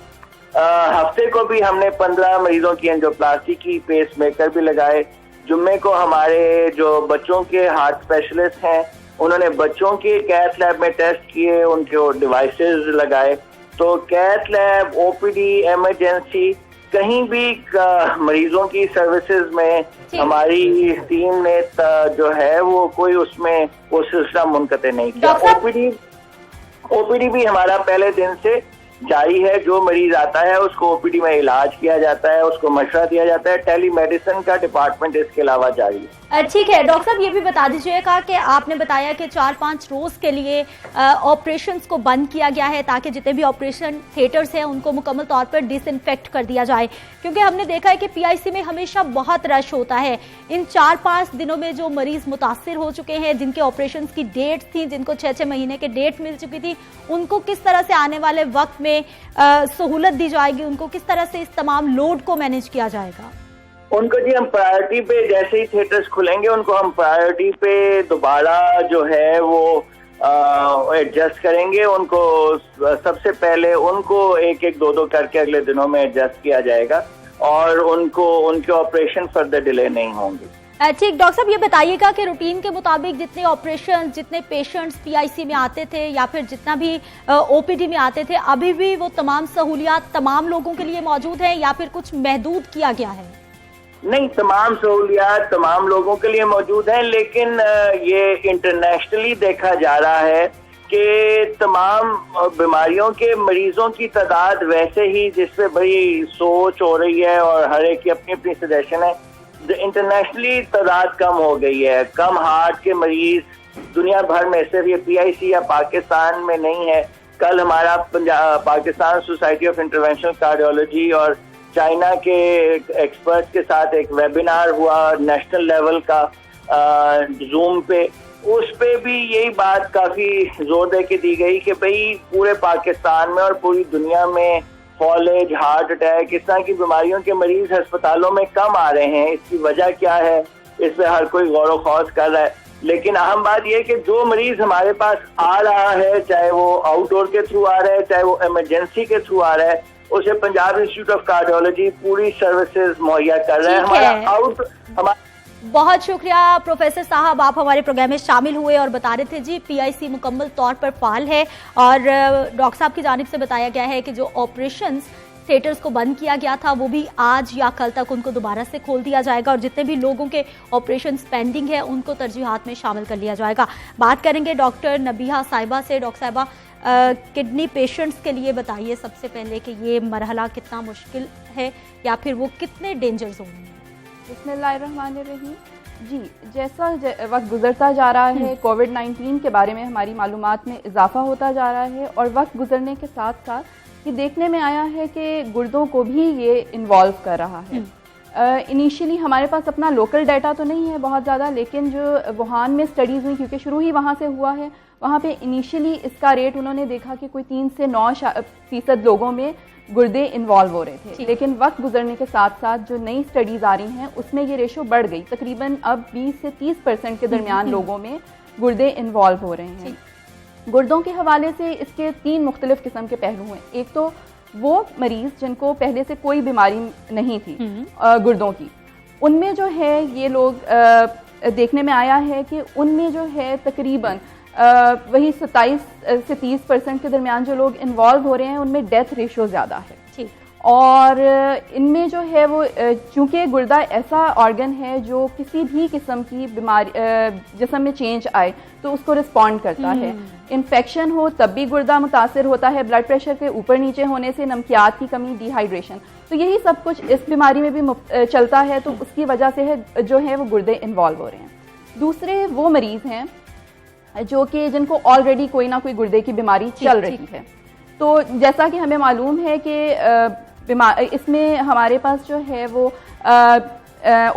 हफ्ते को भी हमने 15 मरीजों की एंजियोप्लास्टी की, पेस मेकर भी लगाए। जुम्मे को हमारे जो बच्चों के हार्ट स्पेशलिस्ट हैं, उन्होंने बच्चों के कैथ लैब में टेस्ट किए, उनके डिवाइसेस लगाए। तो कैथ लैब, OPD, इमरजेंसी कहीं भी मरीजों की सर्विसेज में हमारी टीम ने जो है वो कोई उसमें वो सिलसिला मुनक़ते नहीं किया। ओपीडी भी हमारा पहले दिन से जारी है। जो मरीज आता है उसको ओपीडी में इलाज किया जाता है, उसको मशवरा दिया जाता है। टेली मेडिसिन का डिपार्टमेंट इसके अलावा जारी है। ठीक है डॉक्टर साहब, ये भी बता दीजिएगा कि आपने बताया कि 4-5 रोज के लिए ऑपरेशंस को बंद किया गया है ताकि जितने भी ऑपरेशन थिएटर्स हैं उनको मुकम्मल तौर पर डिसइंफेक्ट कर दिया जाए, क्योंकि हमने देखा है कि पीआईसी में हमेशा बहुत रश होता है। इन 4-5 दिनों में जो मरीज मुतासिर हो चुके हैं, जिनके ऑपरेशन की डेट थी, जिनको 6-6 महीने के डेट मिल चुकी थी, उनको किस तरह से आने वाले वक्त में सहूलत दी जाएगी, उनको किस तरह से इस तमाम लोड को मैनेज किया जाएगा? उनको जी हम प्रायोरिटी पे, जैसे ही थिएटर्स खुलेंगे उनको हम प्रायोरिटी पे दोबारा जो है वो एडजस्ट करेंगे। उनको सबसे पहले उनको 1-2 करके अगले दिनों में एडजस्ट किया जाएगा और उनको उनके ऑपरेशन फर्दर डिले नहीं होंगे। ठीक, डॉक्टर साहब ये बताइएगा कि रूटीन के मुताबिक जितने ऑपरेशन, जितने पेशेंट्स पीआईसी में आते थे या फिर जितना भी ओपीडी में आते थे, अभी भी वो तमाम सहूलियात तमाम लोगों के लिए मौजूद है या फिर कुछ महदूद किया गया है? नहीं, तमाम सहूलियात तमाम लोगों के लिए मौजूद हैं, लेकिन ये इंटरनेशनली देखा जा रहा है कि तमाम बीमारियों के मरीजों की तादाद वैसे ही जिसपे बड़ी सोच हो रही है और हर एक की अपनी अपनी सजेशन है, इंटरनेशनली तादाद कम हो गई है। कम हार्ट के मरीज दुनिया भर में, सिर्फ ये पीआईसी या पाकिस्तान में नहीं है। कल हमारा Pakistan society of interventional cardiology और चाइना के एक्सपर्ट्स के साथ एक वेबिनार हुआ नेशनल लेवल का जूम पे। उस पे भी यही बात काफी जोर दे के दी गई कि भाई पूरे पाकिस्तान में और पूरी दुनिया में फॉलेज, हार्ट अटैक, इस तरह की बीमारियों के मरीज अस्पतालों में कम आ रहे हैं। इसकी वजह क्या है, इस पे हर कोई गौर खौज कर रहा है। लेकिन अहम बात यह है कि जो मरीज हमारे पास आ रहा है, चाहे वो आउटडोर के थ्रू आ रहा है, चाहे वो इमरजेंसी के थ्रू आ रहा है, उसे पंजाब इंस्टीट्यूट ऑफ कार्डियोलॉजी पूरी सर्विसेज मुहैया कर रहा है। बहुत शुक्रिया प्रोफेसर साहब, आप हमारे प्रोग्राम में शामिल हुए और बता रहे थे जी पीआईसी मुकम्मल तौर पर फाल है और डॉक्टर साहब की जानिब से बताया गया है कि जो ऑपरेशंस थिएटर्स को बंद किया गया था वो भी आज या कल तक उनको दोबारा से खोल दिया जाएगा और जितने भी लोगों के ऑपरेशन पेंडिंग है उनको तरजीहात में शामिल कर लिया जाएगा। बात करेंगे डॉक्टर नबीहा साहिबा से। डॉक्टर साहिबा, किडनी पेशेंट्स के लिए बताइए सबसे पहले कि ये मरहला कितना मुश्किल है या फिर वो कितने डेंजर जोन में? बिस्मिल्लाहिर्रहमानिर्रहीम। जी, जैसा वक्त गुजरता जा रहा है, कोविड-19 के बारे में हमारी मालूमात में इजाफा होता जा रहा है और वक्त गुजरने के साथ साथ ये देखने में आया है कि गुर्दों को भी ये इन्वॉल्व कर रहा है। इनिशियली हमारे पास अपना लोकल डाटा तो नहीं है बहुत ज़्यादा, लेकिन जो वुहान में स्टडीज़ हुई, क्योंकि शुरू ही वहाँ से हुआ है, वहाँ पे इनिशियली इसका रेट उन्होंने देखा कि कोई 3 से 9% लोगों में गुर्दे इन्वॉल्व हो रहे थे। लेकिन वक्त गुजरने के साथ साथ जो नई स्टडीज़ आ रही हैं उसमें ये रेशो बढ़ गई, तकरीबन अब 20 से 30% के दरमियान लोगों में गुर्दे इन्वॉल्व हो रहे हैं। गुर्दों के हवाले से इसके 3 मुख्तलिफ किस्म के पहलू हैं। एक तो वो मरीज जिनको पहले से कोई बीमारी नहीं थी गुर्दों की, उनमें जो है ये लोग देखने में आया है कि उनमें जो है तकरीबन वही 27 से 30% के दरमियान जो लोग इन्वॉल्व हो रहे हैं उनमें डेथ रेशो ज़्यादा है। और इनमें जो है वो चूँकि गुर्दा ऐसा ऑर्गन है जो किसी भी किस्म की बीमारी जिस्म में चेंज आए तो उसको रिस्पॉन्ड करता है। इन्फेक्शन हो तब भी गुर्दा मुतासर होता है, ब्लड प्रेशर के ऊपर नीचे होने से, नमकियात की कमी, डिहाइड्रेशन, तो यही सब कुछ इस बीमारी में भी चलता है। तो उसकी वजह से है जो है वो गुर्दे इन्वॉल्व हो रहे हैं। दूसरे वो मरीज़ हैं जो कि जिनको ऑलरेडी कोई ना कोई गुर्दे की बीमारी चल रही है। तो जैसा कि हमें मालूम है कि इसमें हमारे पास जो है वो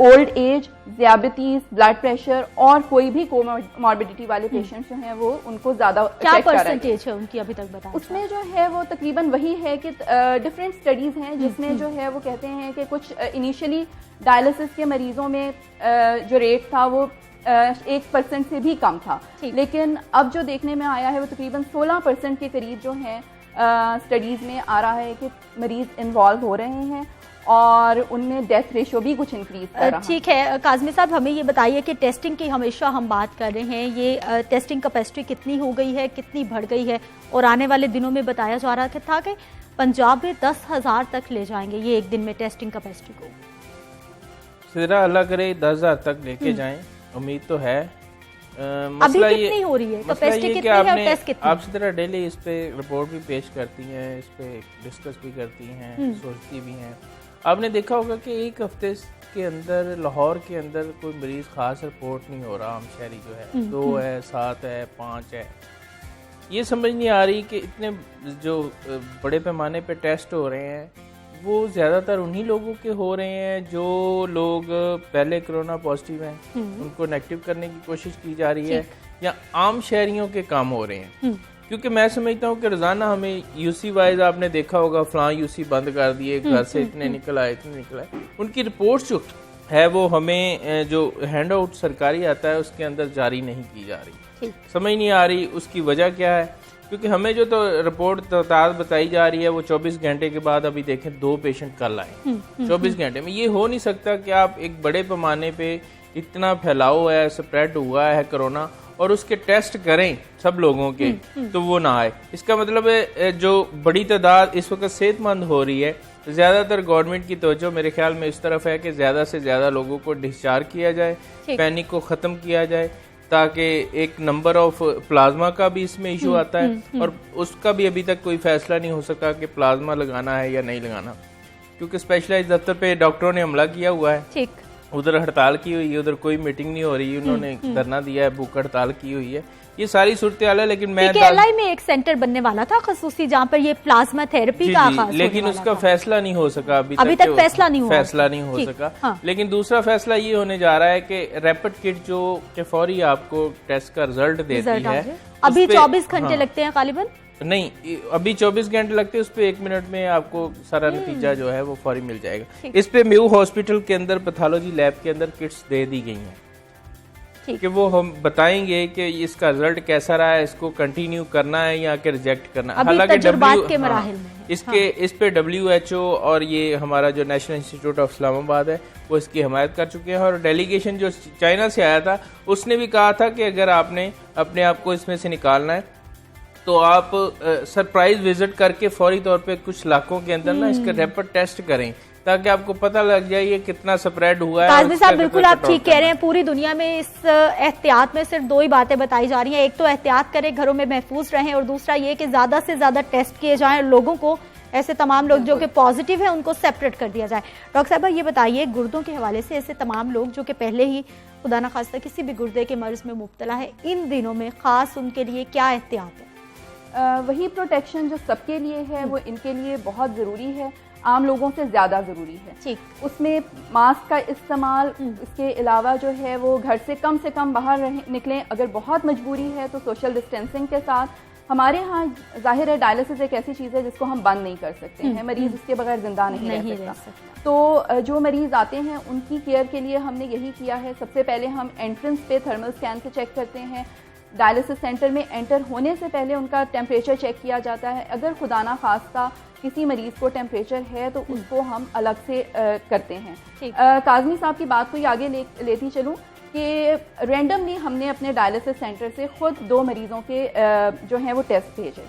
ओल्ड एज, ज़ियाबतीज़, ब्लड प्रेशर और कोई भी कोमॉर्बिडिटी वाले पेशेंट्स जो हैं वो उनको ज़्यादा क्या परसेंटेज है उनकी अभी तक बताएं? उसमें जो है वो तकरीबन वही है कि डिफरेंट स्टडीज़ हैं जिसमें जो है वो कहते हैं कि कुछ इनिशियली डायलिसिस के मरीजों में जो रेट था वो 1% से भी कम था, लेकिन अब जो देखने में आया है वो तकरीबन 16% के करीब जो है स्टडीज़ में आ रहा है कि मरीज इन्वॉल्व हो रहे हैं और उनमें डेथ रेशो भी कुछ इंक्रीज कर रहा है। ठीक है काज़मी साहब, हमें ये बताइए कि टेस्टिंग की हमेशा हम बात कर रहे हैं, ये टेस्टिंग कैपेसिटी कितनी हो गई है, कितनी बढ़ गई है? और आने वाले दिनों में बताया जा रहा था कि पंजाब में 10,000 तक ले जाएंगे ये एक दिन में टेस्टिंग कैपेसिटी को। सिरा अल्लाह करे 10,000 तक लेके जाएं, उम्मीद तो है। अभी कितनी हो रही है कैपेसिटी, कितनी है और टेस्ट कितनी? आप सिरा डेली इस पे रिपोर्ट भी पेश करती हैं, इस पे डिस्कस भी करती हैं, सोचती भी हैं। आपने देखा होगा कि एक हफ्ते के अंदर लाहौर के अंदर कोई मरीज खास रिपोर्ट नहीं हो रहा। आम शहरी जो है 2 है, 7 है, 5 है। ये समझ नहीं आ रही कि इतने जो बड़े पैमाने पे टेस्ट हो रहे हैं वो ज़्यादातर उन्हीं लोगों के हो रहे हैं जो लोग पहले कोरोना पॉजिटिव हैं, उनको नेगेटिव करने की कोशिश की जा रही है, या आम शहरियों के काम हो रहे हैं। क्योंकि मैं समझता हूँ कि रोजाना हमें यूसी वाइज आपने देखा होगा फलां यूसी बंद कर दिए, घर से इतने निकल आए, इतने निकल आए। उनकी रिपोर्ट्स जो है वो हमें जो हैंड आउट सरकारी आता है उसके अंदर जारी नहीं की जा रही। समझ नहीं आ रही उसकी वजह क्या है, क्योंकि हमें जो तो रिपोर्ट तादाद बताई जा रही है वो 24 घंटे के बाद अभी देखें 2 पेशेंट कल आए 24 घंटे में। ये हो नहीं सकता कि आप एक बड़े पैमाने पे इतना फैलाव है, स्प्रेड हुआ है कोरोना, और उसके टेस्ट करें सब लोगों के तो वो ना आए। इसका मतलब है जो बड़ी तादाद इस वक्त सेहतमंद हो रही है, ज्यादातर गवर्नमेंट की तवज्जो मेरे ख्याल में इस तरफ है कि ज्यादा से ज्यादा लोगों को डिस्चार्ज किया जाए, पैनिक को खत्म किया जाए, ताकि एक नंबर ऑफ प्लाज्मा का भी इसमें इशू आता है और उसका भी अभी तक कोई फैसला नहीं हो सका कि प्लाज्मा लगाना है या नहीं लगाना, क्योंकि स्पेशलाइज्ड दफ्तर पे डॉक्टरों ने हमला किया हुआ है। उधर हड़ताल की हुई है, उधर कोई मीटिंग नहीं हो रही, उन्होंने धरना दिया है, भूख हड़ताल की हुई है। ये सारी सूरत हाल है। लेकिन मैं केएलआई में एक सेंटर बनने वाला था खसूसी जहाँ पर ये प्लाज्मा थेरेपी का आगाज, लेकिन उसका फैसला नहीं हो सका अभी तक फैसला नहीं हो सका। हाँ। लेकिन दूसरा फैसला ये होने जा रहा है कि रैपिड किट जो के फौरी आपको टेस्ट का रिजल्ट देती है, अभी 24 घंटे लगते हैं गालिबन, नहीं अभी 24 घंटे लगते हैं, उस पे 1 मिनट में आपको सारा नतीजा जो है वो फौरी मिल जाएगा। इस पे म्यू हॉस्पिटल के अंदर पैथोलॉजी लैब के अंदर किट्स दे दी गई हैं कि वो हम बताएंगे कि इसका रिजल्ट कैसा रहा है, इसको कंटिन्यू करना है या कि रिजेक्ट करना है। हालांकि इस पे WHO और ये हमारा जो नेशनल इंस्टीट्यूट ऑफ इस्लामाबाद है वो इसकी हमायत कर चुके हैं, और डेलीगेशन जो चाइना से आया था उसने भी कहा था कि अगर आपने अपने आप को इसमें से निकालना है तो आप सरप्राइज विजिट करके फौरी तौर पे कुछ इलाकों के अंदर ना इसका रैपिड टेस्ट करें, ताकि आपको पता लग जाए ये कितना स्प्रेड हुआ है। काज़मी साहब बिल्कुल आप ठीक कह रहे हैं। पूरी दुनिया में इस एहतियात में सिर्फ 2 ही बातें बताई जा रही हैं, एक तो एहतियात करें, घरों में महफूज रहें, और दूसरा ये कि ज्यादा से ज्यादा टेस्ट किए जाएं, लोगों को ऐसे तमाम लोग जो कि पॉजिटिव है उनको सेपरेट कर दिया जाए। डॉक्टर साहबा ये बताइए, गुर्दों के हवाले से ऐसे तमाम लोग जो कि पहले ही खुदा न खास्ता किसी भी गुर्दे के मर्ज में मुब्तला है, इन दिनों में खास उनके लिए क्या एहतियात है? वही प्रोटेक्शन जो सबके लिए है वो इनके लिए बहुत ज़रूरी है, आम लोगों से ज़्यादा ज़रूरी है। ठीक। उसमें मास्क का इस्तेमाल, इसके अलावा जो है वो घर से कम बाहर निकलें, अगर बहुत मजबूरी है तो सोशल डिस्टेंसिंग के साथ। हमारे यहाँ जाहिर है डायलिसिस एक ऐसी चीज़ है जिसको हम बंद नहीं कर सकते हैं, मरीज़ उसके बगैर जिंदा नहीं रह सकता। तो जो मरीज़ आते हैं उनकी केयर के लिए हमने यही किया है, सबसे पहले हम एंट्रेंस पे थर्मल स्कैन से चेक करते हैं। डायलिसिस सेंटर में एंटर होने से पहले उनका टेम्परेचर चेक किया जाता है। अगर खुदा ना खास्ता किसी मरीज़ को टेम्परेचर है तो उसको हम अलग से करते हैं। काज़मी साहब की बात को ही आगे लेती चलूँ कि रैंडमली हमने अपने डायलिसिस सेंटर से खुद 2 मरीज़ों के जो हैं वो टेस्ट भेजे।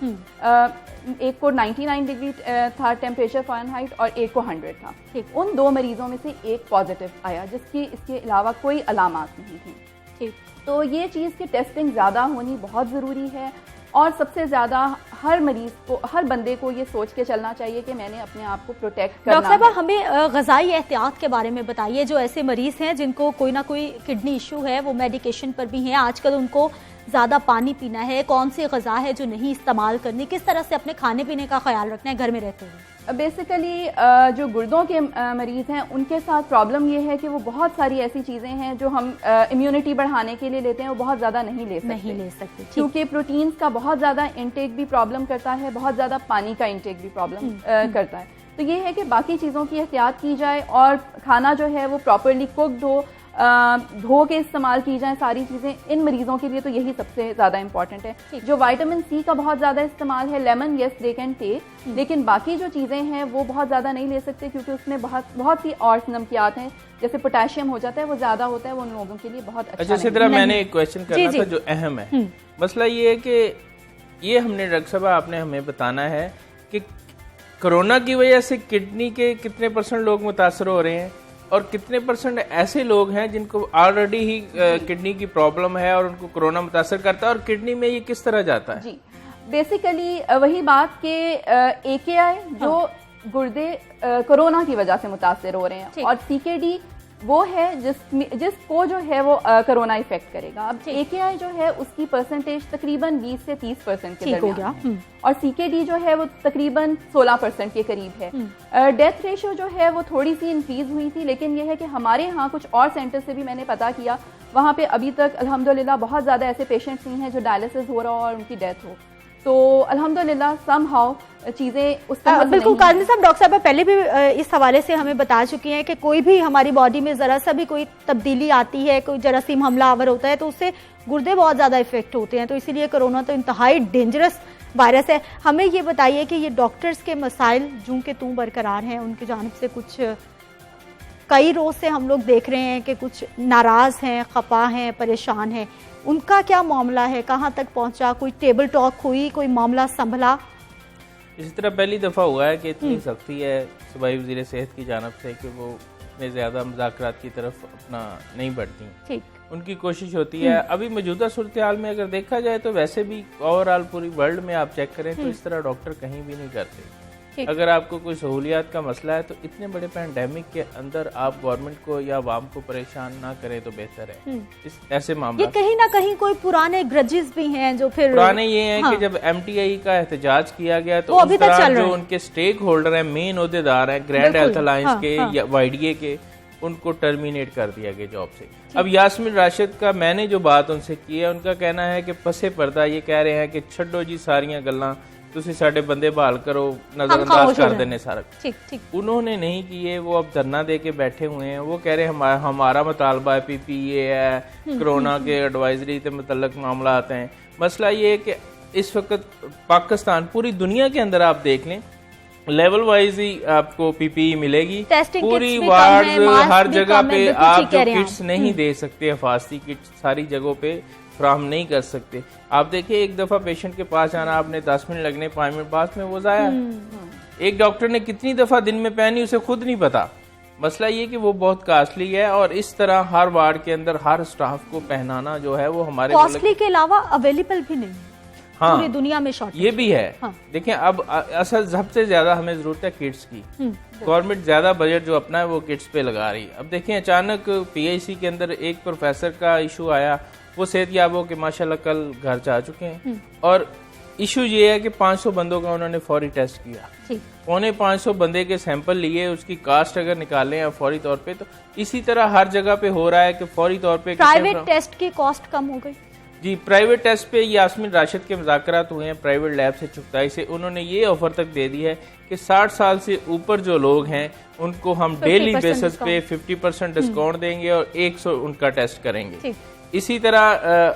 एक को 99 डिग्री था टेम्परेचर फ़ारेनहाइट और एक को 100 था। उन 2 मरीज़ों में से एक पॉजिटिव आया जिसकी इसके अलावा कोई अलामात नहीं थी। तो ये चीज़ की टेस्टिंग ज़्यादा होनी बहुत ज़रूरी है, और सबसे ज़्यादा हर मरीज़ को, हर बंदे को ये सोच के चलना चाहिए कि मैंने अपने आप को प्रोटेक्ट करना है। डॉक्टर साहब हमें ग़िज़ाई एहतियात के बारे में बताइए, जो ऐसे मरीज़ हैं जिनको कोई ना कोई किडनी इशू है, वो मेडिकेशन पर भी हैं, आजकल उनको ज़्यादा पानी पीना है, कौन सी ग़िज़ा है जो नहीं इस्तेमाल करनी, किस तरह से अपने खाने पीने का ख्याल रखना है घर में रहते हुए? बेसिकली जो गुर्दों के मरीज़ हैं उनके साथ प्रॉब्लम ये है कि वो बहुत सारी ऐसी चीज़ें हैं जो हम इम्यूनिटी बढ़ाने के लिए लेते हैं, वो बहुत ज़्यादा नहीं ले सकते क्योंकि प्रोटीन्स का बहुत ज़्यादा इंटेक भी प्रॉब्लम करता है, बहुत ज़्यादा पानी का इंटेक भी प्रॉब्लम करता है। तो ये है कि बाकी चीज़ों की एहतियात की जाए और खाना जो है वो प्रॉपरली कुक्ड हो, धो के इस्तेमाल की जाए सारी चीज़ें। इन मरीज़ों के लिए तो यही सबसे ज़्यादा इंपॉर्टेंट है। जो विटामिन सी का बहुत ज़्यादा इस्तेमाल है, lemon yes they can take, लेकिन बाकी जो चीज़ें हैं वो बहुत ज़्यादा नहीं ले सकते क्योंकि उसमें बहुत सी और नमकियात हैं, जैसे पोटेशियम हो जाता है वो ज़्यादा होता है, वो उन लोगों के लिए बहुत अच्छा। इसी तरह मैंने एक क्वेश्चन करना था जो अहम है, मसला ये है कि ये हमने डॉक्टर साहब आपने हमें बताना है कि कोरोना की वजह से किडनी के कितने % लोग मुतासर हो रहे हैं और कितने % ऐसे लोग हैं जिनको ऑलरेडी ही किडनी की प्रॉब्लम है और उनको कोरोना मुतासर करता है, और किडनी में ये किस तरह जाता है? जी, बेसिकली वही बात कि AKI जो गुर्दे कोरोना की वजह से मुतासर हो रहे हैं, और CKD वो है जिसको जो है वो कोरोना इफेक्ट करेगा। अब AKI जो है उसकी परसेंटेज तकरीबन 20 से 30% के दरमियान है, और CKD जो है वो तकरीबन 16% के करीब है। डेथ रेशियो जो है वो थोड़ी सी इंक्रीज हुई थी, लेकिन ये है कि हमारे यहाँ कुछ और सेंटर से भी मैंने पता किया, वहाँ पे अभी तक अल्हम्दुलिल्लाह बहुत ज़्यादा ऐसे पेशेंट्स नहीं हैं जो डायलिसिस हो रहा हो और उनकी डेथ हो। तो अल्हम्दुलिल्लाह समहाउ चीज़ें उस तरह बिल्कुल। काज़मी साहब, डॉक्टर साहब पहले भी इस हवाले से हमें बता चुकी हैं कि कोई भी हमारी बॉडी में ज़रा सा भी कोई तब्दीली आती है, कोई जरासीम हमला आवर होता है तो उससे गुर्दे बहुत ज़्यादा इफेक्ट होते हैं। तो इसीलिए कोरोना तो इंतहाई डेंजरस वायरस है। हमें ये बताइए कि ये डॉक्टर्स के मसाइल जूं के तूं बरकरार हैं, उनकी जानिब से कुछ कई रोज़ से हम लोग देख रहे हैं कि कुछ नाराज़ हैं, खफा हैं, परेशान हैं, उनका क्या मामला है, कहाँ तक पहुँचा, कोई टेबल टॉक हुई, कोई मामला संभला? इसी तरह पहली दफ़ा हुआ है कि इतनी सख्ती है सूबाई वज़ीर सेहत की जानब से कि वो इतने ज़्यादा मुज़ाकरात की तरफ अपना नहीं बढ़ती। ठीक। उनकी कोशिश होती है। अभी मौजूदा सूरत हाल में अगर देखा जाए तो वैसे भी ओवरऑल पूरी वर्ल्ड में आप चेक करें तो इस तरह डॉक्टर कहीं भी नहीं करते। अगर आपको कोई सहूलियात का मसला है तो इतने बड़े पैंडेमिक के अंदर आप गवर्नमेंट को या आवाम को परेशान ना करें तो बेहतर है। इस ऐसे मामले ये कहीं ना कहीं कोई पुराने ग्रजेस भी हैं जो फिर पुराने ये हैं कि जब MTI का एहतजाज किया गया तो अभी तक चल रहा है। जो उनके स्टेक होल्डर हैं, मेन ओहदेदार हैं ग्रैंड हेल्थ अलायंस के या YDA के, उनको टर्मिनेट कर दिया गया जॉब से। अब यास्मीन राशिद का मैंने जो बात उनसे की है, उनका कहना है कि पसे पर्दा ये कह रहे हैं कि छड्डो जी सारियां गल्लां, तुसी साडे बंदे बहाल करो, नजरअंदाज कर देने सारा। ठीक। उन्होंने नहीं किए, वो अब धरना दे के बैठे हुए हैं। वो कह रहे हैं हमारा मुतालबा है PPE है, कोरोना के एडवाइजरी से मुतल्लक मामला आते हैं। मसला ये है कि इस वक्त पाकिस्तान, पूरी दुनिया के अंदर आप देख लें लेवल वाइज ही आपको PPE मिलेगी, पूरी वार्ड हर जगह पे आप जो किट्स नहीं दे सकते, हिफाजती किट्स सारी जगहों पे फ्राहम नहीं कर सकते। आप देखिए एक दफा पेशेंट के पास जाना, आपने 10 मिनट लगने, 5 मिनट बाद में वो जाया। एक डॉक्टर ने कितनी दफा दिन में पहनी उसे खुद नहीं पता। मसला ये कि वो बहुत कॉस्टली है, और इस तरह हर वार्ड के अंदर हर स्टाफ को पहनाना जो है वो हमारे कॉस्टली के अलावा अवेलेबल भी नहीं, हाँ, पूरी दुनिया में शॉर्टेज ये भी है। हाँ। देखिए अब असल सबसे ज्यादा हमें जरूरत है किट्स की। गवर्नमेंट ज्यादा बजट जो अपना है वो किट्स पे लगा रही है। अब देखें अचानक PIC के अंदर एक प्रोफेसर का इशू आया, वो सेहतयाब हो के माशाल्लाह कल घर जा चुके हैं, और इशू ये है कि 500 बंदों का उन्होंने फौरी टेस्ट किया। 550 बंदे के सैंपल लिए, उसकी कास्ट अगर निकालें या फौरी तौर पे, तो इसी तरह हर जगह पे हो रहा है कि फौरी तौर पे प्राइवेट टेस्ट की कॉस्ट कम हो गई। जी, प्राइवेट टेस्ट पे यास्मीन राशिद के मुज़ाकरात हुए हैं प्राइवेट लैब से चुगताई से। उन्होंने ये ऑफर तक दे दी है कि 60 साल से ऊपर जो लोग हैं उनको हम डेली बेसिस पे 50% डिस्काउंट देंगे और 100 उनका टेस्ट करेंगे। इसी तरह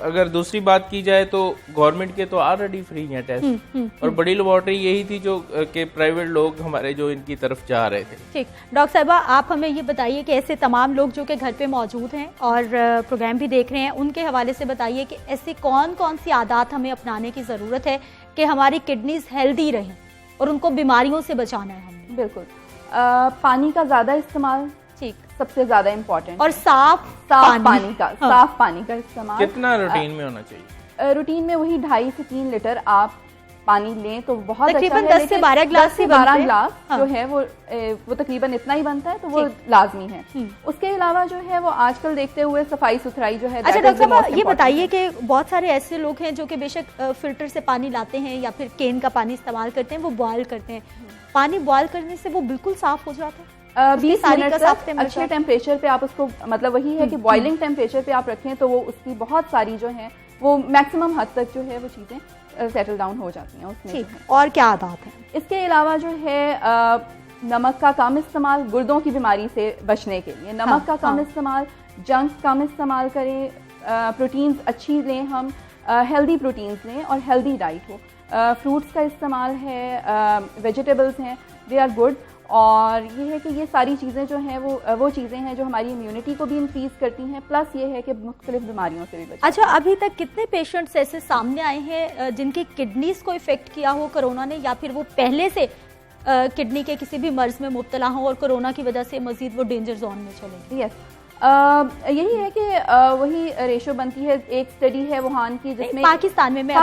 अगर दूसरी बात की जाए तो गवर्नमेंट के तो ऑलरेडी फ्री हैं टेस्ट, और बड़ी लेबॉर्टरी यही थी जो कि प्राइवेट लोग हमारे जो इनकी तरफ जा रहे थे। ठीक, डॉक्टर साहिबा आप हमें ये बताइए कि ऐसे तमाम लोग जो कि घर पे मौजूद हैं और प्रोग्राम भी देख रहे हैं, उनके हवाले से बताइए कि ऐसी कौन कौन सी आदत हमें अपनाने की ज़रूरत है कि हमारी किडनीज हेल्दी रहें और उनको बीमारियों से बचाना है हमने। बिल्कुल, पानी का ज़्यादा इस्तेमाल ठीक सबसे ज्यादा इम्पोर्टेंट, और साफ पानी का साफ पानी का इस्तेमाल कितना रूटीन में होना चाहिए? रूटीन में वही 2.5 से 3 लीटर आप पानी लें तो बहुत तकरीबन अच्छा है। 10 से 12 ग्लास से 12 ग्लास जो है वो तकरीबन इतना ही बनता है, तो वो लाजमी है। उसके अलावा जो है वो आजकल देखते हुए सफाई सुथराई जो है। अच्छा डॉक्टर साहब ये बताइए कि बहुत सारे ऐसे लोग हैं जो कि बेशक फिल्टर से पानी लाते हैं या फिर केन का पानी इस्तेमाल करते हैं, वो बॉयल करते हैं, पानी बॉयल करने से वो बिल्कुल साफ हो जाता है? 20 मिनट तक अच्छे टेम्परेचर पे आप उसको, मतलब वही है कि बॉइलिंग टेम्परेचर पे आप रखें तो वो उसकी बहुत सारी जो है वो मैक्सिमम हद तक जो है वो चीजें सेटल डाउन हो जाती हैं उसमें। और क्या आदत है? इसके अलावा जो है नमक का कम इस्तेमाल, गुर्दों की बीमारी से बचने के लिए नमक का कम इस्तेमाल, जंक कम इस्तेमाल करें, प्रोटीन्स अच्छी लें, हम हेल्दी प्रोटीन्स लें और हेल्दी डाइट हो। फ्रूट्स का इस्तेमाल है, वेजिटेबल्स हैं, दे आर गुड। और ये है कि ये सारी चीज़ें जो हैं वो चीज़ें हैं जो हमारी इम्यूनिटी को भी इंक्रीज करती हैं, प्लस ये है कि मुख्तलिफ बीमारियों से भी बचती। अच्छा, अभी तक कितने पेशेंट्स ऐसे सामने आए हैं जिनकी किडनीज को इफेक्ट किया हो कोरोना ने, या फिर वो पहले से किडनी के किसी भी मर्ज में मुब्तला हों और कोरोना की वजह से मजीद वो डेंजर जोन में चले? यस, यही है कि वही रेशो बनती है। एक स्टडी है वुहान की जिसमें पाकिस्तान में